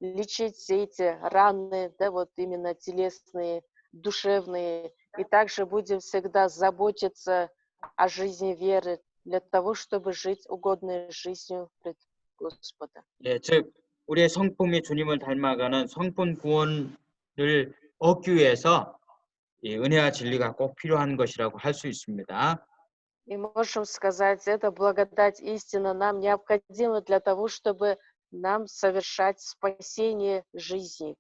лечить все эти раны, да, вот именно телесные, душевные, и также будем всегда заботиться о жизни веры для того, чтобы жить угодной жизнью пред Господа. 예, 즉 우리의 성품이 주님을 닮아가는 성품 구원을 얻기 위해서 이 은혜와 진리가 꼭 필요한 것이라고 할 수 있습니다. И можем сказать, эта благодать истина нам необходима для того, чтобы нам совершать спасение жизни.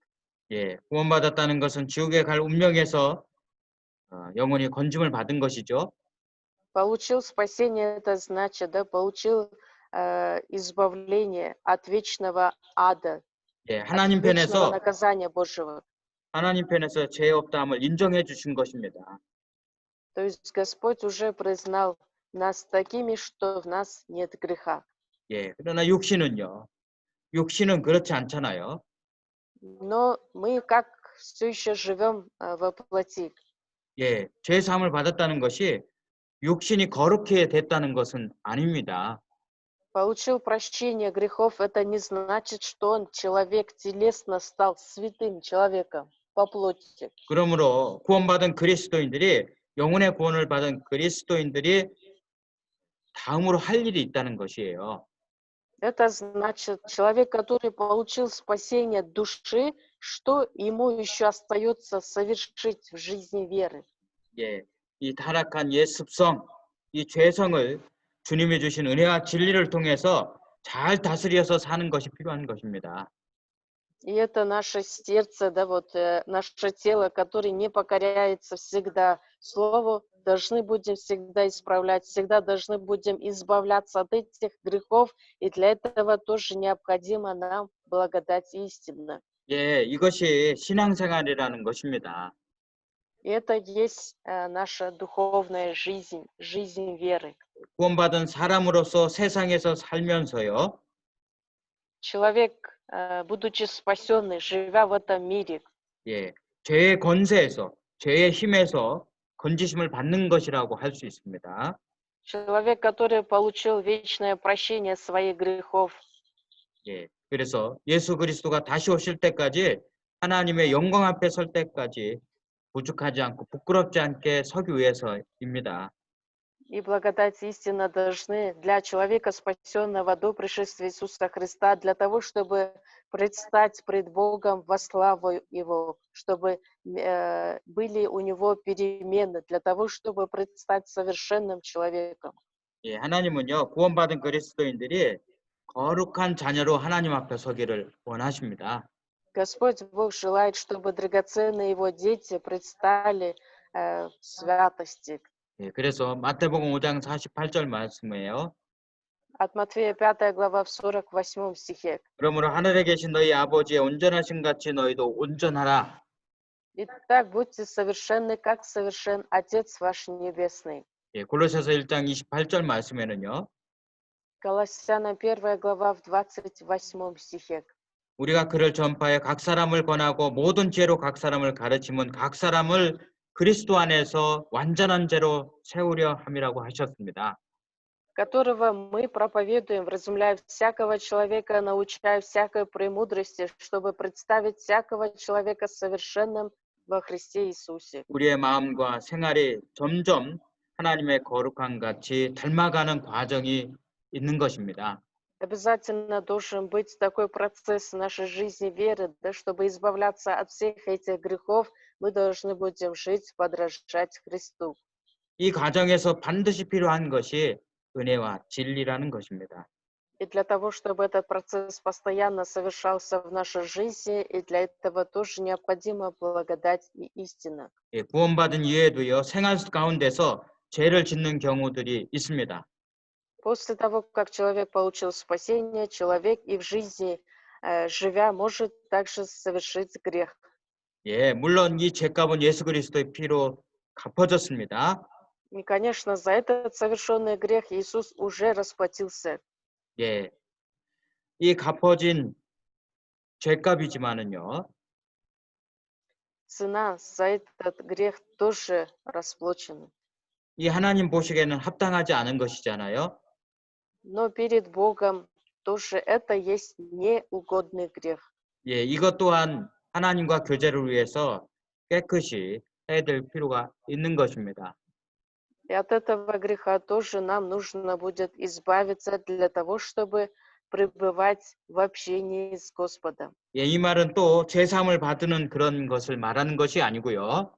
예, 구원받았다는 것은 지옥에 갈 운명에서 영혼이 건짐을 받은 것이죠. Получил спасение, это значит, да, получил избавление от вечного ада, 예, от 하나님 вечного 편에서 наказания Божьего. 죄 없다함을 인정해 주신 것입니다. То есть Господь уже признал нас такими, что в нас нет греха. 예, 그러나 육신은 그렇지 않잖아요. Но мы как все еще живем во плоти. 예, 죄 사함을 받았다는 것이 육신이 거룩해 됐다는 것은 아닙니다. Получил прощение грехов, это не значит, что он, человек, телесно стал святым человеком по плоти. 그러므로 구원받은 그리스도인들이 영혼의 구원을 받은 그리스도인들이 다음으로 할 일이 있다는 것이에요. Это значит, человек, который получил спасение души, что ему еще остается совершить в жизни веры? 예, 이 타락한 옛 습성, 이 죄성을 주님이 주신 은혜와 진리를 통해서 잘 다스려서 사는 것이 필요한 것입니다. И это наше сердце, да, вот наше тело, которое не покоряется всегда Слову, должны будем всегда исправлять, всегда должны будем избавляться от этих грехов, и для этого тоже необходима нам благодать истины. 예, 이것이 신앙생활이라는 것입니다. И это есть наша духовная жизнь, жизнь веры. 구원받은 사람으로서 세상에서 살면서요. Человек, будучи спасенный, живя в этом мире, 예, 죄의 권세에서, 죄의 힘에서 건지심을 받는 것이라고 할 수 있습니다. человек, который получил вечное прощение своих грехов, 예, 그래서 예수 그리스도가 다시 오실 때까지 하나님의 영광 앞에 설 때까지 부족하지 않고 부끄럽지 않게 서기 위해서입니다. и благодать истина должны для человека, спасенного до пришествия Иисуса Христа, для того, чтобы предстать пред Богом во славу Его, чтобы были у него перемены, для того, чтобы предстать совершенным человеком. 예, 하나님은요, 구원받은 그리스도인들이 거룩한 자녀로 하나님 앞에 서기를 원하십니다. Господь Бог желает, чтобы драгоценные Его дети предстали в святости. 예, 그래서 마태복음 5장 48절 말씀이에요. От Матфея 5 глава в 48 стихе. 그러므로 하늘에 계신 너희 아버지의 온전하신 같이 너희도 온전하라. Итак, будьте совершенны, как совершен Отец ваш Небесный. 예, 골로새서 1장 28절 말씀에는요. Колоссянам 1 глава в 28 стихе. 우리가 그를 전파해 각 사람을 권하고 모든 죄로 각 사람을 가르치면 각 사람을 그리스도 안에서 완전한 죄로 세우려 함이라고 하셨습니다. Которого мы проповедуем, вразумляя всякого человека, научая всякой премудрости, чтобы представить всякого человека совершенным во Христе Иисусе. 우리의 마음과 생활이 점점 하나님의 거룩한 같이 닮아가는 과정이 있는 것입니다. Обязательно должен быть такой процесс в нашей жизни веры, да, чтобы избавляться от всех этих грехов, мы должны будем жить, подражать Христу. 이 과정에서 반드시 필요한 것이 은혜와 진리라는 것입니다. И для того, чтобы этот процесс постоянно совершался в нашей жизни, и для этого тоже необходима благодать и истина. 예, 구원받은 이후에도요, 생활 가운데서 죄를 짓는 경우들이 있습니다. После того, как человек получил спасение, человек и в жизни, живя, может также совершить грех. 예, 물론 이 죄값은 예수 그리스도의 피로 갚아졌습니다. И, конечно, за этот совершенный грех Иисус уже расплатился. 예, 이 갚아진 죄값이지만은요, Цена за этот грех тоже расплачена. 이 하나님 보시기에는 합당하지 않은 것이잖아요. Но перед Богом тоже это есть неугодный грех. 예, 이것 또한 하나님과 교제를 위해서 깨끗이 해야 될 필요가 있는 것입니다. И от этого греха тоже нам нужно будет избавиться для того, чтобы пребывать в общении с Господом. 예, 이 말은 또 죄사함을 받는 그런 것을 말하는 것이 아니고요.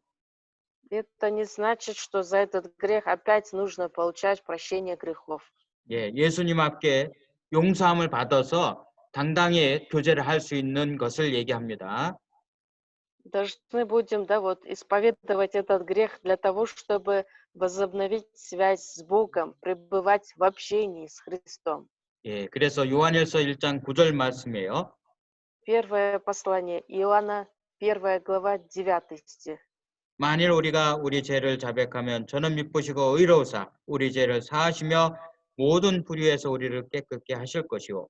Это не значит, что за этот грех опять нужно получать прощение грехов. 예, 예수님 앞에 용서함을 받아서 당당히 교제를 할 수 있는 것을 얘기합니다. Должны будем, да, вот исповедовать этот грех для того, чтобы возобновить связь с Богом, пребывать в общении с Христом. 예, 그래서 요한일서 1장 9절 말씀이에요. Первое послание Иоанна, 1 глава, 9 стих. 만일 우리가 우리 죄를 자백하면 저는 미쁘시고 의로우사 우리 죄를 사하시며 모든 불의에서 우리를 깨끗게 하실 것이요.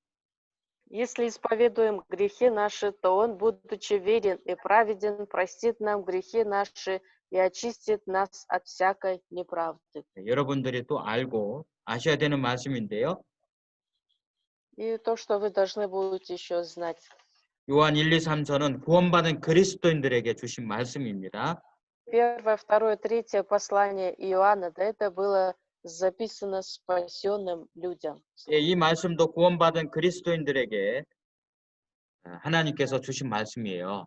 Если исповедуем грехи наши, то Он, будучи верен и праведен, простит нам грехи наши и очистит нас от всякой неправды. 여러분들이 또 알고 아셔야 되는 말씀인데요. И то, что вы должны будете еще знать. 요한 1, 2, 3서는 구원받은 그리스도인들에게 주신 말씀입니다. Первое, второе, третье послание Иоанна, да, это было записано спасенным людям. 예, 이 말씀도 구원받은 그리스도인들에게 하나님께서 주신 말씀이에요.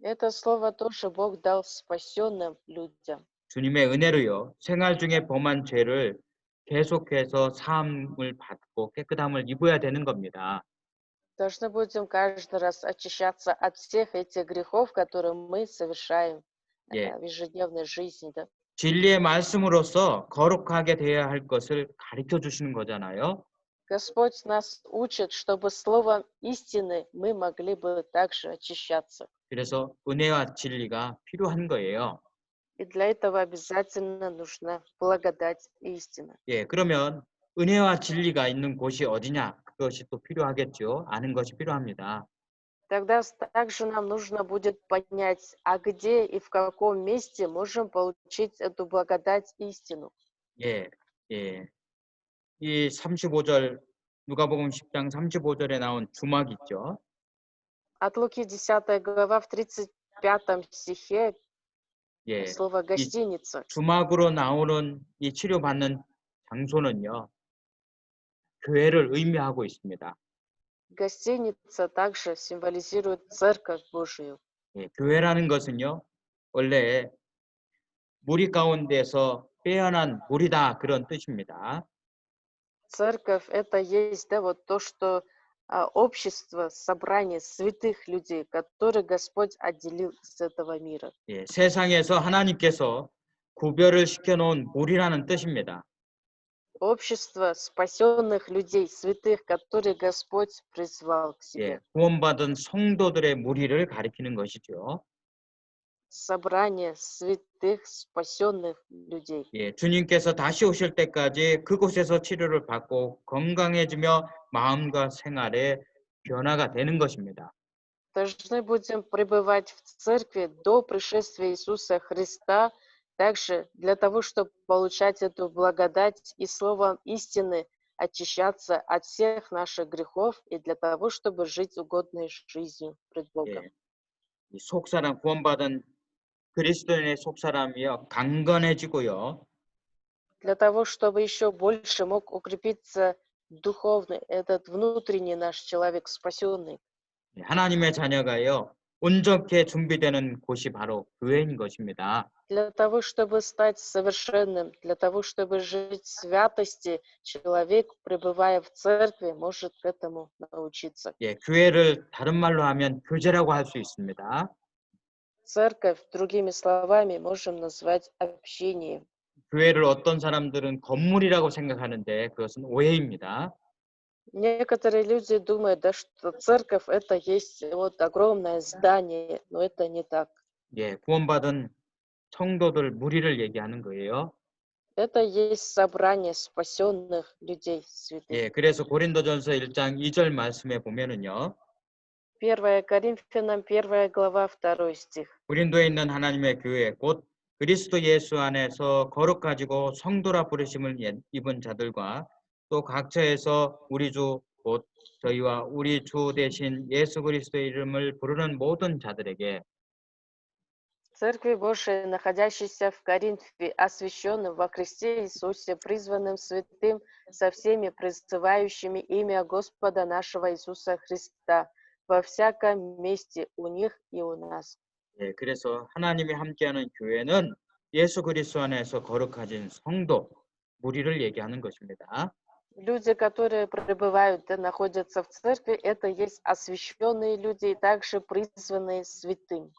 Это слово тоже Бог дал спасенным людям. 주님의 은혜로요. 생활 중에 범한 죄를 계속해서 사함을 받고 깨끗함을 입어야 되는 겁니다. Должны будем каждый раз очищаться от всех этих грехов, которые мы совершаем 예. в ежедневной жизни. Да? 진리의 말씀으로서 거룩하게 되어야 할 것을 가르쳐 주시는 거잖아요. Господь нас учит, чтобы словом истины мы могли бы также очищаться. 그래서 은혜와 진리가 필요한 거예요. И для этого обязательно нужна благодать и истина. 예, 그러면 은혜와 진리가 있는 곳이 어디냐? 그것이 또 필요하겠죠. 아는 것이 필요합니다. Тогда также нам нужно будет понять, а где и в каком месте можем получить эту благодать и истину. 예, 예. 이 35절, 누가복음 10장 35절에 나온 주막 있죠. От Луки 10 глава в 35 стихе 예, слово «гостиница». 주막으로 나오는 이 치료받는 장소는요. 교회를 의미하고 있습니다. Гостиница также символизирует Церковь Божию. 예, 교회라는 것은요. 원래 무리 가운데서 빼어난 무리다 그런 뜻입니다. Церковь это есть, да, вот то, что общество, собрание святых людей, которые Господь отделил из этого мира. 예, 세상에서 하나님께서 구별을 시켜놓은 무리라는 뜻입니다. Общество спасенных людей, святых, которые Господь призвал к 예, себе. 구원받은 성도들의 무리를 가리키는 것이죠. Собрание святых, спасенных людей. 예, 주님께서 다시 오실 때까지 그곳에서 치료를 받고 건강해지며 마음과 생활에 변화가 되는 것입니다. Должны будем пребывать в церкви до пришествия Иисуса Христа, также для того, чтобы получать эту благодать и словом истины очищаться от всех наших грехов и для того, чтобы жить угодной жизнью пред Богом. 예, 이 속사람 구원받은 그리스도인의 속사람이요 강건해지고요. Для того, чтобы еще больше мог укрепиться духовный, этот внутренний наш человек спасенный. 예, 하나님의 자녀가요 온전케 준비되는 곳이 바로 교회인 것입니다. Для того, чтобы стать совершенным, для того, чтобы жить в святости, человек, пребывая в церкви, может к этому научиться. 예, 교회를 다른 말로 하면 교제라고 할 수 있습니다. Церковь, другими словами, можем назвать общением. 교회를 어떤 사람들은 건물이라고 생각하는데 그것은 오해입니다. Некоторые люди думают, да, что церковь это есть вот огромное здание, но это не так. 예, 구원받은 성도들 무리를 얘기하는 거예요. Это есть собрание спасенных людей, святых. 예, 그래서 고린도전서 1장 2절 말씀에 보면은요. 1 Коринфянам 1 глава 2 стих. 고린도에 있는 하나님의 교회 곧 그리스도 예수 안에서 거룩하지고 성도라 부르심을 입은 자들과 또 각처에서 우리 주 곧 저희와 우리 주 대신 예수 그리스도의 이름을 부르는 모든 자들에게 Церкви Божией, находящейся в Коринфе, освященным во Христе Иисусе, призванным святым, со всеми призывающими имя Господа нашего Иисуса Христа, во всяком месте у них и у нас. 예, 그래서 하나님이 함께하는 교회는 예수 그리스도 안에서 거룩하진 성도 무리를 얘기하는 것입니다. Люди, которые пребывают, да, находятся в церкви, это есть освященные люди и также призванные святым.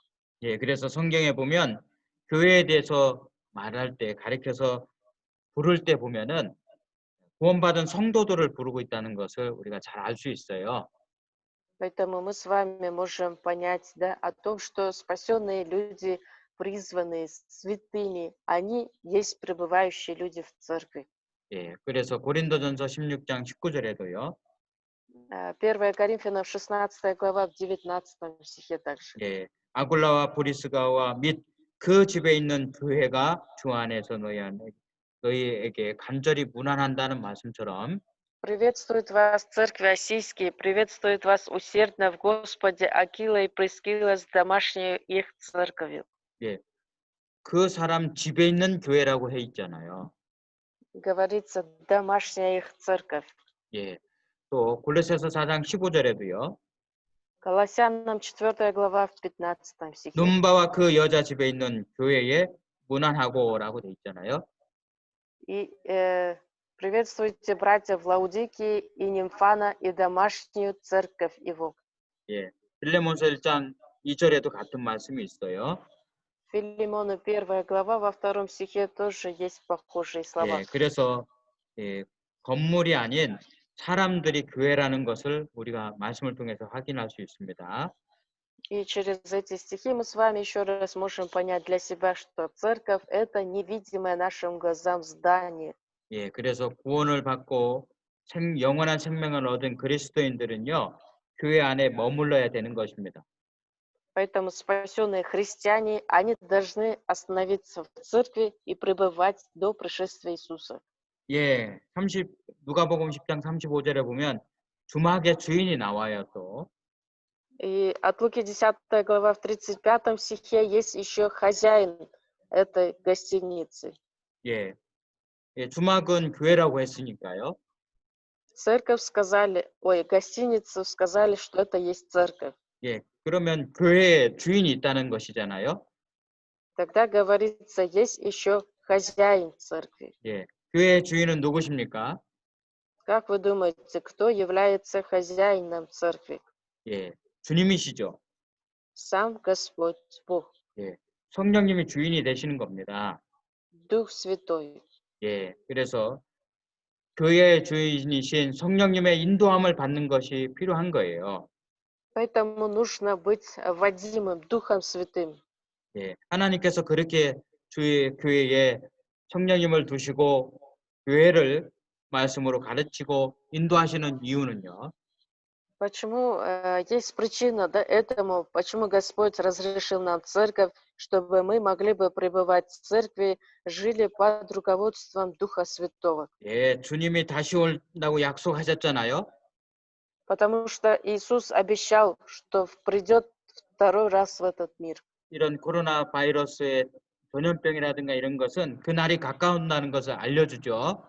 예, 그래서 성경에 보면 교회에 대해서 말할 때 가리켜서 부를 때 보면은 구원받은 성도들을 부르고 있다는 것을 우리가 잘 알 수 있어요. Поэтому мы с вами можем понять, да, о том, что спасенные люди, призванные святыми, они есть пребывающие люди в церкви. 예, 그래서 고린도전서 16장 19절에도요. 1 Коринфянам 16 глава в 19 стихе также. 예, 아굴라와 브리스가와 및 그 집에 있는 교회가 주 안에서 너희에게 간절히 문안한다는 말씀처럼 Приветствует вас церкви Осийские, приветствует вас усердно в Господе Акила и Прискила с домашней их церковью. 예, 그 사람 집에 있는 교회라고 해 있잖아요. Говорится, домашняя их церковь. 예, 또 골로새서 4장 15절에도요. Колоссянам 4 глава в 15 стихе. 눈바와 그 여자 집에 있는 교회에 문안하고라고 돼 있잖아요. И приветствуйте братья в Лаудикии и Нимфана и домашнюю церковь его. 예, 빌레몬서 1장 2절에도 같은 말씀이 있어요. Филимону 1 глава во 2 стихе тоже есть похожие слова. 예, 그래서 예, 건물이 아닌 사람들이 교회라는 것을 우리가 말씀을 통해서 확인할 수 있습니다. И через эти стихи мы с вами еще раз можем понять для себя, что церковь это невидимое нашим глазам здание. 예, 그래서 구원을 받고 영원한 생명을 얻은 그리스도인들은요, 교회 안에 머물러야 되는 것입니다. Поэтому спасенные христиане, они должны остановиться в церкви и пребывать до пришествия Иисуса. 예, 누가복음 10장 35절에 보면 주막의 주인이 나와요 또. И от Луки 10 глава в 35 стихе есть еще хозяин этой гостиницы. 예, 예, 주막은 교회라고 했으니까요. Гостиницу сказали, что это есть церковь. 예, 그러면 교회에 주인이 있다는 것이잖아요. Тогда говорится, есть еще хозяин церкви. 예, 교회의 주인은 누구십니까? Как вы думаете, кто является хозяином церкви? 예, 주님이시죠. Сам Господь Бог, 예, 성령님이 주인이 되시는 겁니다. Дух Святой. 예, 그래서 교회의 주인이신 성령님의 인도함을 받는 것이 필요한 거예요. Поэтому нужно быть водимым Духом Святым. 예, 하나님께서 그렇게 주의 교회에 성령님을 두시고 교회를 말씀으로 가르치고 인도하시는 이유는요. Почему есть причина, да, этому, почему Господь разрешил нам церковь, чтобы мы могли бы пребывать в церкви, жили под руководством Духа Святого. 예, 주님이 다시 온다고 약속하셨잖아요. Потому что Иисус обещал, что придет второй раз в этот мир. 이런 코로나 바이러스의 전염병이라든가 이런 것은 그 날이 가까운다는 것을 알려주죠.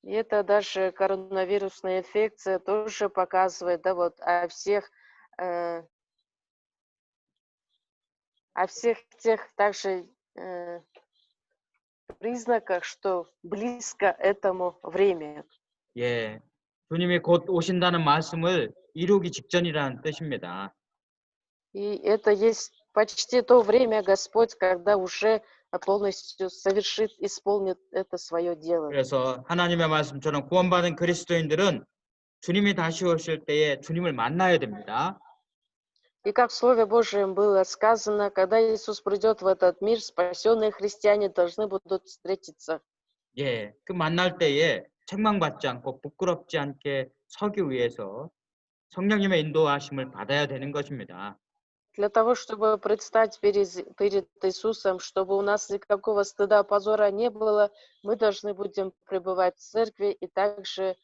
И это даже коронавирусная инфекция тоже показывает, да, вот о всех тех также признаках, что близко этому время. 예, 주님이 곧 오신다는 말씀을 이루기 직전이라는 뜻입니다. И это есть почти то время, Господь, когда уже полностью совершит, исполнит это свое дело. 그래서 하나님의 말씀처럼 구원받은 그리스도인들은 주님이 다시 오실 때에 주님을 만나야 됩니다. И как в Слове Божьем было сказано, когда Иисус придет в этот мир, спасенные христиане должны будут встретиться. 예, 그 만날 때에 책망받지 않고 부끄럽지 않게 서기 위해서 성령님의 인도하심을 받아야 되는 것입니다. Для того, чтобы предстать перед Иисусом, чтобы у нас никакого стыда, позора не было, мы должны будем пребывать в церкви и также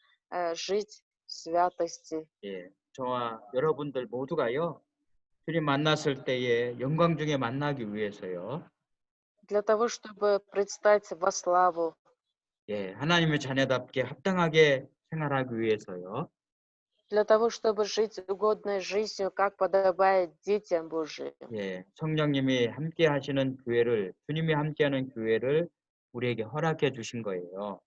жить в святости. 예, 저와 여러분들 모두가요. 주님 만났을 때에 영광 중에 만나기 위해서요. Для того, чтобы предстать во славу, 예, 하나님의 자녀답게 합당하게 생활하기 위해서요. для того, чтобы жить угодной жизнью, как подобает детям Божьим. 예, 성령님이 함께 하시는 교회를, 주님이 함께하는 교회를 우리에게 허락해 주신 거예요.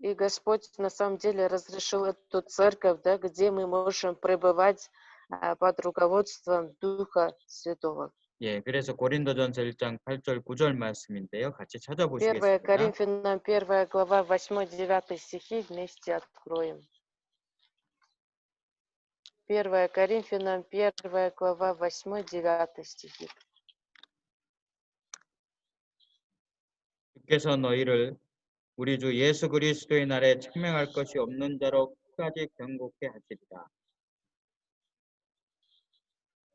И Господь на самом деле разрешил эту церковь, да, где мы можем пребывать под руководством Духа Святого. 예, 그래서 고린도전서 1장 8절 9절 말씀인데요. 같이 1 찾아보시겠습니다. Коринфянам 1 глава 8-9 стихи вместе откроем. 1 Коринфянам 1 глава 8-9 стихи. 주께서 너희를 우리 주 예수 그리스도의 날에 책망할 것이 없는 자로 끝까지 경고케 하시리라.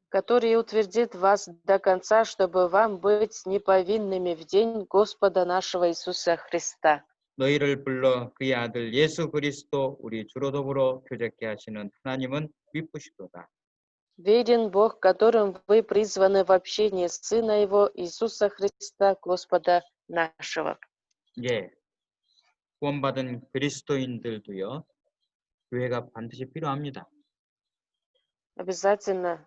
Который утвердит вас до конца, чтобы вам быть неповинными в день Господа нашего Иисуса Христа. 너희를 불러 그의 아들 예수 그리스도 우리 주로 더불어 교제케 하시는 하나님은 미쁘시도다. Верен Бог, которым вы призваны в общении Сына Его, Иисуса Христа, Господа нашего. 예, 구원받은 그리스도인들도요. 교회가 반드시 필요합니다. Обязательно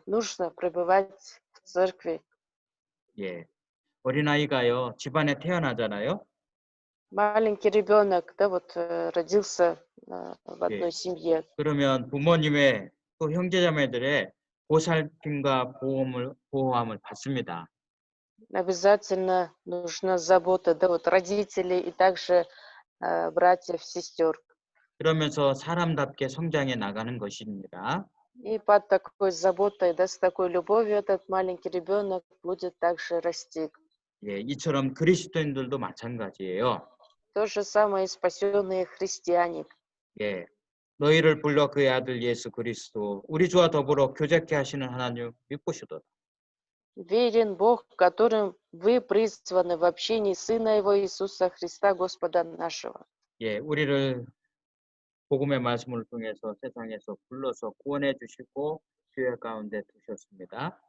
нужно пребывать в церкви. 예, 어린아이가요. 집안에 태어나잖아요. Маленький ребенок, да, вот родился в одной семье. 그러면 부모님의 또 형제자매들의 보살핌과 보호함을 받습니다. Обязательно нужна забота, да, вот родителей и также братьев, сестер. 그러면서 사람답게 성장해 나가는 것입니다. И под такой заботой, да, с такой любовью этот маленький ребенок будет также расти. 예, 이처럼 그리스도인들도 마찬가지예요. То же самое и спасенные христиане. 예, 너희를 불러 그의 아들 예수 그리스도 우리 주와 더불어 교제케 하시는 하나님 미쁘시도다. Верен Бог, которым вы призваны в общении Сына Его Иисуса Христа, Господа нашего. 예, 우리를 복음의 말씀을 통해서 세상에서 불러서 구원해 주시고 교회 가운데 두셨습니다.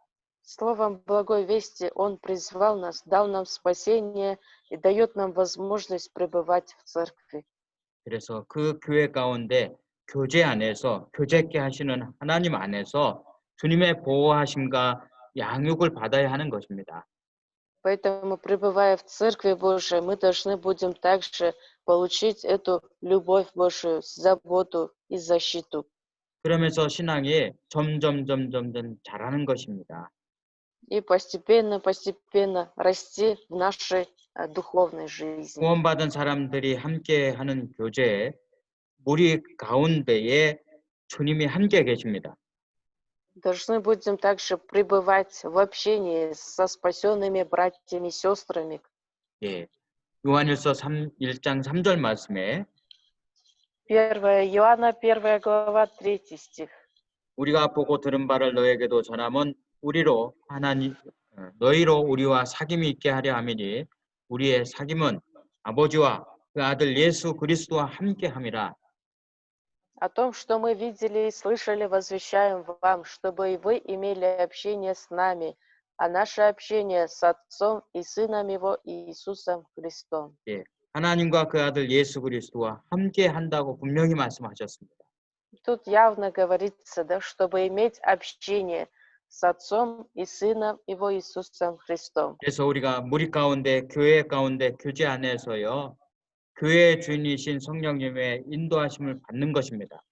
Словом благой вести Он призвал нас, дал нам спасение и дает нам возможность пребывать в церкви. 그래서 그 교회 가운데 교제 안에서 교제케 하시는 하나님 안에서 주님의 보호하심과 양육을 받아야 하는 것입니다. Поэтому, пребывая в Церкви Божией, мы должны будем также получить эту любовь Божию, заботу и защиту. 그러면서 신앙이 점점 자라는 것입니다. И постепенно расти в нашей духовной жизни. 구원받은 사람들이 함께하는 교제에 무리 가운데에 주님이 함께 계십니다. Должны будем также пребывать в общении со спасенными братьями и сестрами. 예, 요한일서 1장 3절 말씀에 1 Иоанна, 1 глава, 3 стих. 우리가 보고 들은 바를 너에게도 전함은 너희로 우리와 사귐이 있게 하려 함이니 우리의 사귐은 아버지와 그 아들 예수 그리스도와 함께 함이라. О том, что мы видели и слышали, возвещаем вам, чтобы и вы имели общение с нами, а наше общение с Отцом и Сыном Его Иисусом Христом. 예, 하나님과 그 아들 예수 그리스도와 함께 한다고 분명히 말씀하셨습니다. Тут явно говорится, да, чтобы иметь общение с Отцом и Сыном Его Иисусом Христом. 그래서 우리가 무리 가운데, 교회 가운데, 교제 안에서요, 교회의 주인이신 성령님의 인도하심을 받는 것입니다.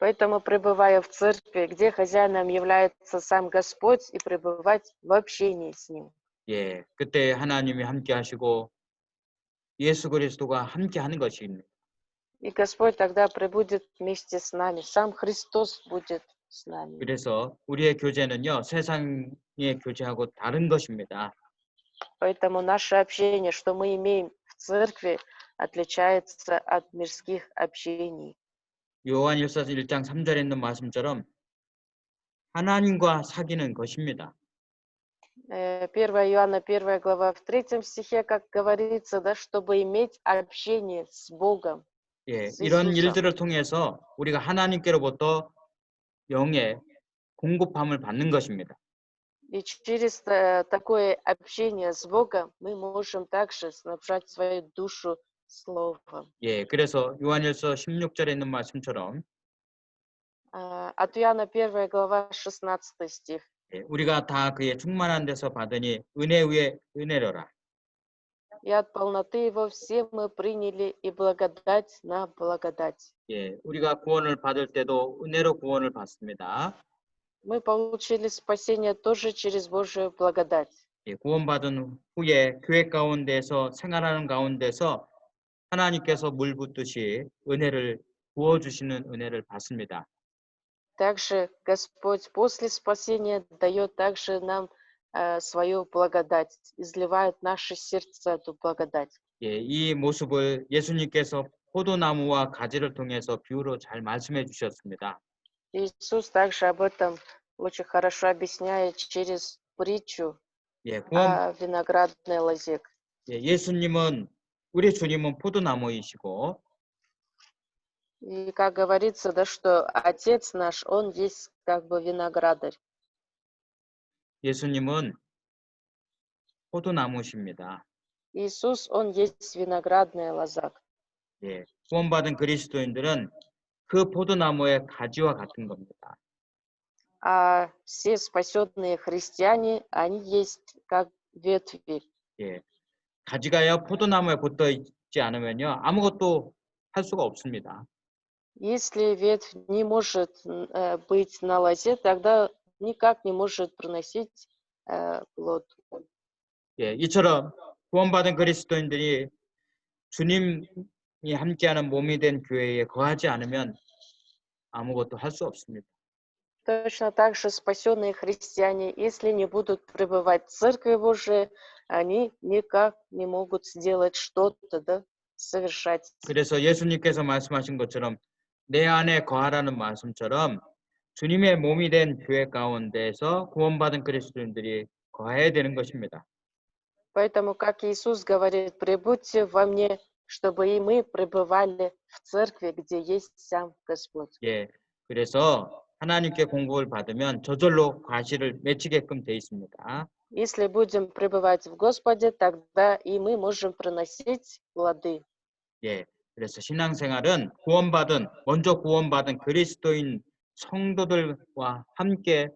Поэтому, пребывая в церкви, где хозяином является сам Господь, и пребывать в общении с Ним. 예, 그때 하나님이 함께 하시고 예수 그리스도가 함께 하는 것입니다. И Господь тогда пребудет вместе с нами. Сам Христос будет с нами. 그래서 우리의 교제는요, 세상의 교제하고 다른 것입니다. Поэтому наше общение, что мы имеем в церкви, отличается от мирских общений. 요한일서 1장 3절에 있는 말씀처럼 하나님과 사귀는 것입니다. 1 Иоанна, 1 глава, в 3 стихе, как говорится, да, чтобы иметь общение с Богом. 예, с 이런 Иисусом. 일들을 통해서 우리가 하나님께로부터 영의 공급함을 받는 것입니다. И через такое общение с Богом мы можем также снабжать свою душу Словом. 예, 그래서 요한일서 16절에 있는 말씀처럼 От Иоанна 1 глава, 16 стих. 예, 우리가 다 그의 충만한 데서 받으니 은혜 위에 은혜로라. И от полноты Его все мы приняли, и благодать на благодать. 예, 우리가 구원을 받을 때도 은혜로 구원을 받습니다. Мы получили спасение тоже через Божию благодать. 예, 구원받은 후에 교회 가운데서 생활하는 가운데서 하나님께서 물 붓듯이 은혜를 부어주시는 은혜를 받습니다. Также Господь после спасения дает также нам свою благодать, изливает в наши сердца эту благодать. 예, 이 모습을 예수님께서 포도나무와 가지를 통해서 비유로 잘 말씀해 주셨습니다. Иисус также об этом очень хорошо объясняет через притчу 예, о виноградной лозе. 예, 예수님은 우리 주님은 포도나무이시고 И как говорится, да, что Отец наш, Он есть как бы виноградарь. 예수님은 포도나무십니다. Иисус, Он есть виноградная лоза. 예, 구원받은 그리스도인들은 그 포도나무의 가지와 같은 겁니다. А все спасенные христиане, они есть как ветви. 예, 가지가요 포도나무에 붙어 있지 않으면요 아무것도 할 수가 없습니다. Если ветвь не может быть на лозе, тогда никак не может приносить плод. 예, 이처럼 구원받은 그리스도인들이 주님이 함께하는 몸이 된 교회에 거하지 않으면 아무것도 할 수 없습니다. Точно так же спасенные христиане, если не будут пребывать в Церкви Божией, они никак не могут сделать что-то, да, совершать. 그래서 예수님께서 말씀하신 것처럼 내 안에 거하라는 말씀처럼 주님의 몸이 된 교회 가운데서 구원받은 그리스도인들이 거해야 되는 것입니다. Поэтому, как Иисус говорит, пребудьте во мне, чтобы и мы пребывали в Церкви, где есть сам Господь. 예, 그래서 하나님께 공급을 받으면 저절로 과실을 맺히게끔 돼 있습니다. Если будем пребывать в Господе, тогда и мы можем приносить плоды. 예, 그래서 신앙생활은 먼저 구원받은 그리스도인 성도들과 함께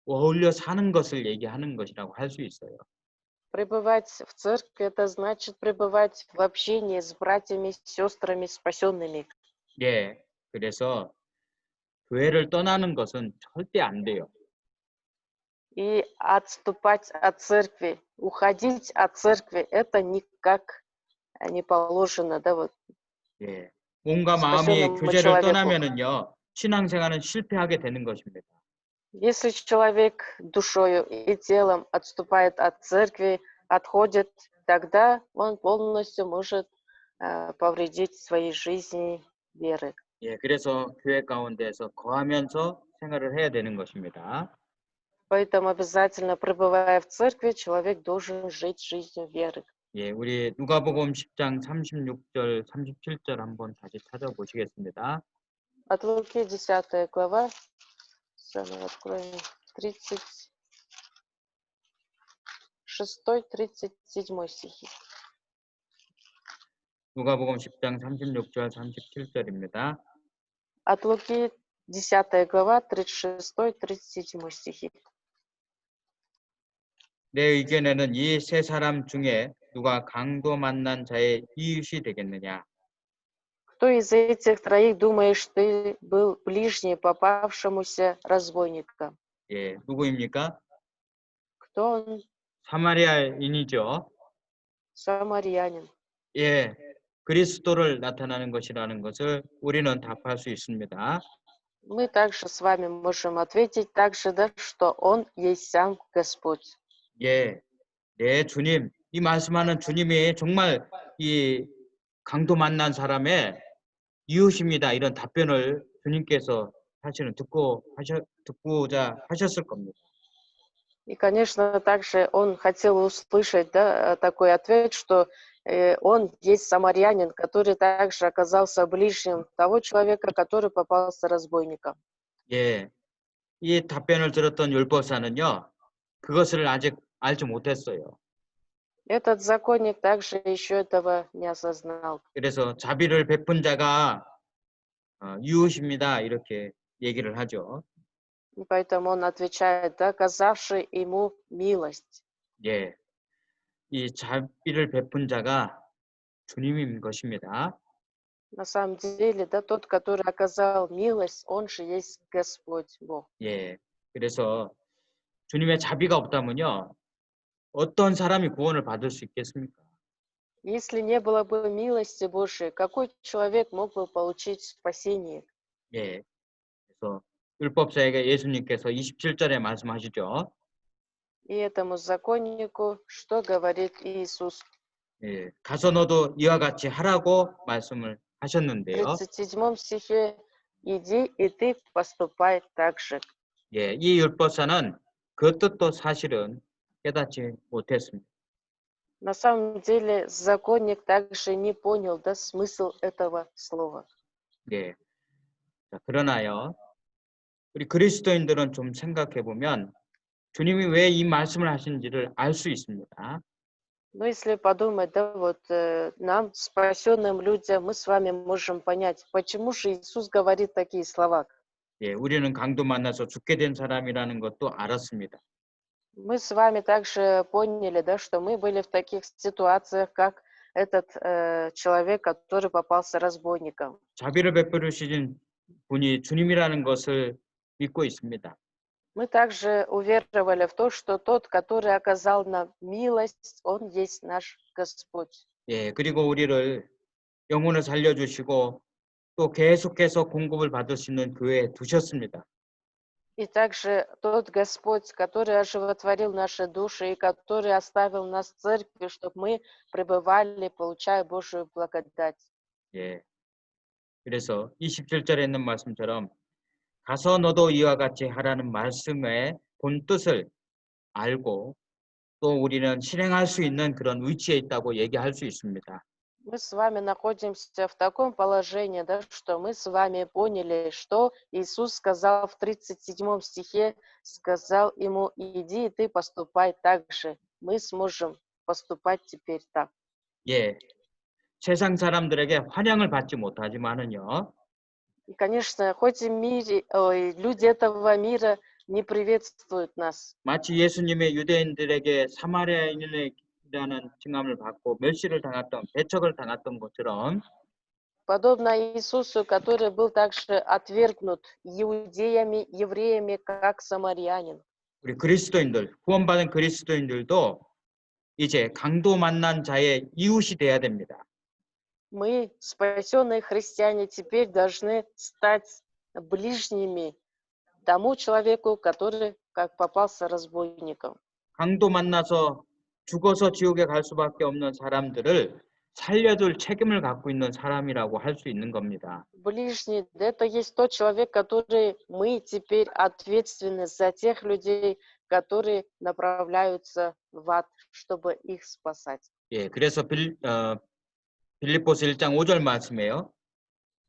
어울려 사는 것을 얘기하는 것이라고 할 수 있어요. Пребывать в церкви — это значит пребывать в общении с братьями, сестрами, спасенными. 예, 그래서 교회를 떠나는 것은 절대 안 돼요. И отступать от церкви, уходить от церкви — это никак не положено, да, вот 예, 몸과 마음이 спасенному 교제를 человеку. 떠나면은요, 신앙생활은 실패하게 되는 것입니다. Если человек душою и телом отступает от церкви, отходит, тогда он полностью может повредить своей жизни веры. 예, 그래서 교회 가운데서 거하면서 생활을 해야 되는 것입니다. Поэтому обязательно, пребывая в церкви, человек должен жить жизнью веры. 예, 우리 누가복음 10장 36절, 37절 한번 다시 찾아보시겠습니다. От Луки 10 глава, сами откроем, 36-37 стихи. 누가복음 10장 36절, 37절입니다. От Луки 10 глава, 36-37 стихи. 내 의견에는 이 세 사람 중에 누가 강도 만난 자의 이웃이 되겠느냐? Кто из этих троих, думаешь, ты был ближний попавшемуся разбойникам? 예, 누구입니까? Кто он? 사마리아인이죠. Самарянин. 예, 그리스도를 나타나는 것이라는 것을 우리는 답할 수 있습니다. Мы также с вами можем ответить также, да, что он есть сам Господь. 예, 내 주님, 이 말씀하는 주님이 정말 이 강도 만난 사람의 이웃입니다. 이런 답변을 주님께서 사실은 듣고자 하셨을 겁니다. И, конечно, также он хотел услышать, да, такой ответ, что он есть самарянин, который также оказался ближним того человека, который попался разбойником. 예, 이 답변을 들었던 율법사는요, 그것을 아직 알지 못했어요. Этот законник также еще этого не осознал. 그래서 자비를 베푼 자가 이웃입니다. 이렇게 얘기를 하죠. И поэтому он отвечает, да, оказавший ему милость. 예, 이 자비를 베푼 자가 주님인 것입니다. На самом деле, да, тот, который оказал милость, он же есть Господь Бог. 예, 그래서 주님의 자비가 없다면요, 어떤 사람이 구원을 받을 수 있겠습니까? Если не было бы милости Божией, какой человек мог бы получить спасение? 예, 그래서 율법사에게 예수님께서 27절에 말씀하시죠. И этому законнику что говорит Иисус? 예, 가서 너도 이와 같이 하라고 말씀을 В 하셨는데요. 37 стихе «Иди, и ты поступай так же». 예, 이 율법사는 그 뜻도 사실은 깨닫지 못했습니다. На самом деле законник также не понял, да, смысл этого слова. 예, 자, 그러나요, 우리 그리스도인들은 좀 생각해 보면 주님이 왜 이 말씀을 하신지를 알 수 있습니다. Но если подумать, да, вот нам, спасенным людям, мы с вами можем понять, почему же Иисус говорит такие слова. 예, 우리는 강도 만나서 죽게 된 사람이라는 것도 알았습니다. Мы с вами также поняли, да, что мы были в таких ситуациях, как этот человек, который попался разбойником. 자비를 베풀으신 분이 주님이라는 것을 믿고 있습니다. Мы также уверовали в то, что тот, который оказал нам милость, он есть наш Господь. 예, 그리고 우리를 영혼을 살려주시고 또 계속해서 공급을 받을 수 있는 교회에 두셨습니다. И также тот Господь, который оживотворил наши души и который оставил нас в церкви, чтобы мы пребывали, получая Божию благодать. 예, 그래서 27절에 있는 말씀처럼 가서 너도 이와 같이 하라는 말씀의 본 뜻을 알고 또 우리는 실행할 수 있는 그런 위치에 있다고 얘기할 수 있습니다. Мы с вами находимся в таком положении, да, что мы с вами поняли, что Иисус сказал в 37 стихе, сказал ему: «Иди, и ты поступай так же». Мы сможем поступать теперь так. 예, 세상 사람들에게 환영을 받지 못하지만은요. И, конечно, хоть и люди этого мира не приветствуют нас. 마치 예수님의 유대인들에게 사마리아인의 이라는 징함을 받고 멸시를 당했던 배척을 당했던 것처럼 Подобно Иисусу, который был также отвергнут иудеями, евреями, как самарянин. 우리 그리스도인들, 구원받은 그리스도인들도 이제 강도 만난 자의 이웃이 돼야 됩니다. Мы, спасенные христиане, теперь должны стать ближними тому человеку, который как попался разбойником. 강도 만나서 죽어서 지옥에 갈 수밖에 없는 사람들을 살려줄 책임을 갖고 있는 사람이라고 할 수 있는 겁니다. Ближний, да, это есть тот человек, который мы теперь ответственны за тех людей, которые направляются в ад, чтобы их спасать. 예, 그래서 빌립보서 1장 5절 말씀이에요.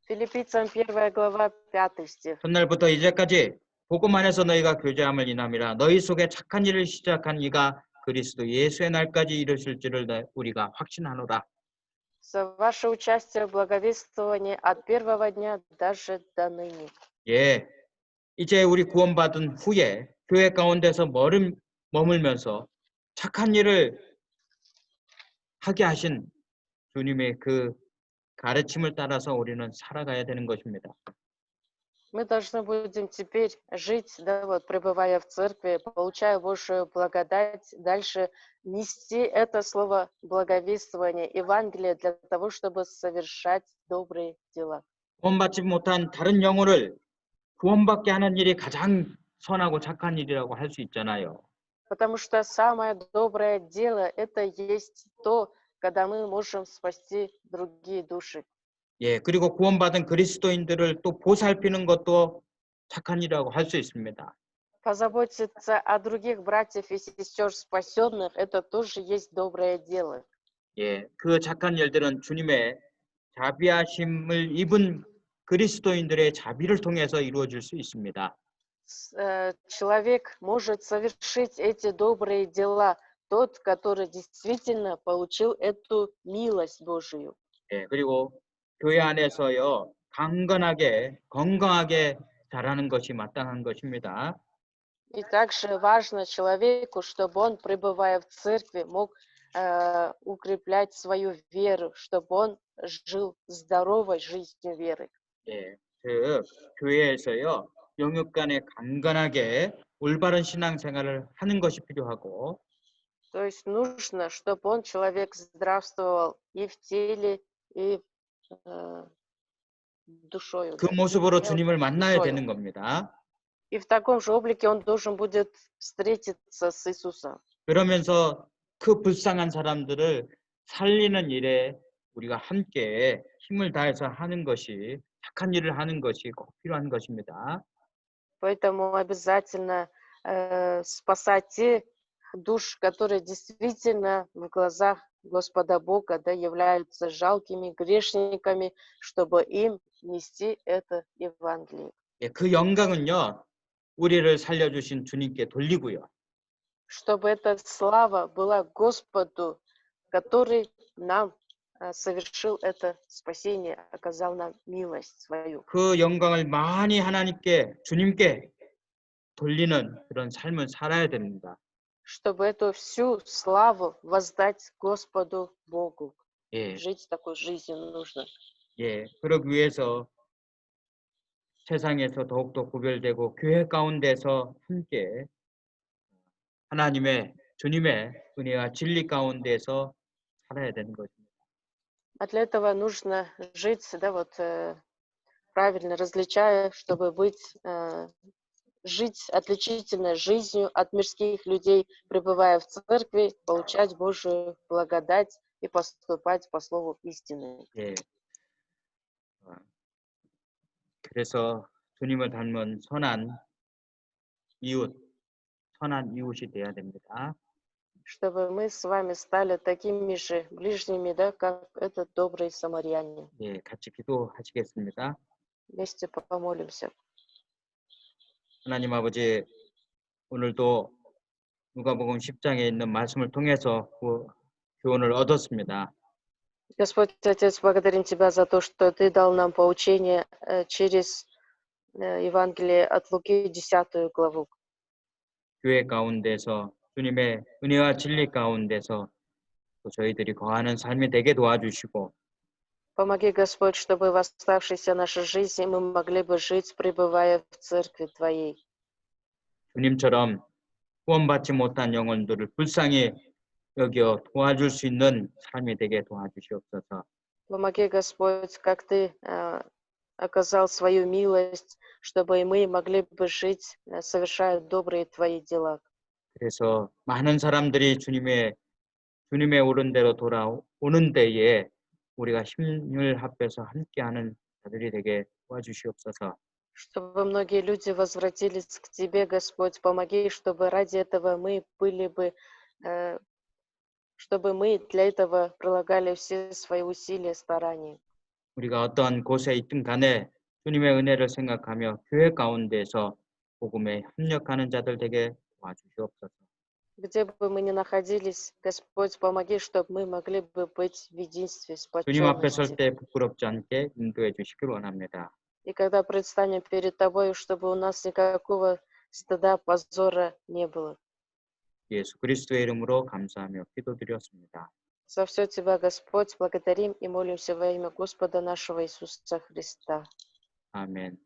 Филиппийцам 1 глава 5 стих. 첫날부터 이제까지 복음 안에서 너희가 교제함을 인함이라 너희 속에 착한 일을 시작한 이가 그리스도 예수의 날까지 이르실 줄을 우리가 확신하노라. За ваше участие в благовествовании от первого дня даже до ныне. 예, 이제 우리 구원받은 후에 교회 가운데서 머물면서 착한 일을 하게 하신 주님의 그 가르침을 따라서 우리는 살아가야 되는 것입니다. Мы должны будем теперь жить, да, вот, пребывая в церкви, получая Божию благодать, дальше нести это слово благовествования, Евангелие для того, чтобы совершать добрые дела. 구원받지 못한 다른 영혼을 구원받게 하는 일이 가장 선하고 착한 일이라고 할 수 있잖아요. Потому что самое доброе дело – это есть то, когда мы можем спасти другие души. 예, 그리고 구원받은 그리스도인들을 또 보살피는 것도 착한 일이라고 할 수 있습니다. Позаботиться о других братьев и сестер спасенных – это тоже есть доброе дело. 예, 그 착한 일들은 주님의 자비하심을 입은 그리스도인들의 자비를 통해서 이루어질 수 있습니다. Человек может совершить эти добрые дела, тот, который действительно получил эту милость Божию. 예, 그리고 교회 안에서요 건강하게 자라는 것이 마땅한 것입니다. И также важно человеку, чтобы он, пребывая в церкви, мог укреплять свою веру, чтобы он жил здоровой жизнью веры. 예, 즉 교회에서요 영육 간에 강건하게 올바른 신앙생활을 하는 것이 필요하고 То есть нужно, чтобы он, человек, здравствовал и в теле, и душою. 그 Да, 모습으로 телом, 주님을 만나야 душою. 되는 겁니다. И в таком же облике он должен будет встретиться с Иисусом. 그러면서 그 불쌍한 사람들을 살리는 일에 우리가 함께 힘을 다해서 하는 것이 착한 일을 하는 것이 꼭 필요한 것입니다. Поэтому обязательно спасать тех душ, которые действительно в глазах Господа Бога, да, являются жалкими грешниками, чтобы им нести это Евангелие. 예, 그 영광은요 우리를 살려주신 주님께 돌리고요. Чтобы эта слава была Господу, который нам совершил это спасение, оказал нам милость свою. 그 영광을 많이 주님께 돌리는 그런 삶을 살아야 됩니다. Чтобы эту всю славу воздать Господу Богу. 예, Жить такой жизнью нужно. 예, 그러기 위해서 세상에서 더욱더 구별되고 교회 가운데서 함께 주님의 은혜와 진리 가운데서 살아야 되는 것입니다. А для этого нужно жить, да, вот, правильно различая, чтобы жить отличительной жизнью от мирских людей, пребывая в церкви, получать Божию благодать и поступать по слову истины. 예. 그래서 주님을 닮은 선한 이웃이 되어야 됩니다. Чтобы мы с вами стали такими же ближними, да, как этот добрый самарянин. 예, 같이 기도하시겠습니다. Вместе помолимся. 하나님 아버지, 오늘도 누가복음 10장에 있는 말씀을 통해서 교훈을 얻었습니다. Господь Отец, благодарим Тебя за то, что Ты дал нам поучение через Евангелие от Луки, 10 главу. 교회 가운데서 주님의 은혜와 진리 가운데서 또 저희들이 거하는 삶이 되게 도와주시고 Помоги, Господь, чтобы в оставшейся нашей жизни мы могли бы жить, пребывая в церкви Твоей. 주님처럼 구원받지 못한 영혼들을 불쌍히 여겨 도와줄 수 있는 삶이 되게 도와주시옵소서. Помоги, Господь, как Ты оказал свою милость, чтобы и мы могли бы жить, совершая добрые Твои дела. 그래서 많은 사람들이 주님의 옳은 대로 돌아오는 때에 우리가 힘을 합해서 함께하는 자들이 되게 도와주시옵소서. Чтобы многие люди возвратились к Тебе, Господь, помоги, чтобы ради этого мы были бы, чтобы мы для этого прилагали все свои усилия, старания. 우리가 어떤 곳에 있든 간에 주님의 은혜를 생각하며 교회 가운데서 복음에 협력하는 자들 되게 도와주시옵소서. Где бы мы ни находились, Господь, помоги, чтобы мы могли бы быть в единстве, 주님 앞에 설 сплоченности. 때 부끄럽지 않게 인도해 주시길 원합니다. И когда предстанем перед Тобой, чтобы у нас никакого стыда, позора не было. 예수 그리스도의 이름으로 감사하며 기도드렸습니다. За все Тебя, Господь, благодарим и молимся во имя Господа нашего Иисуса Христа. 아멘.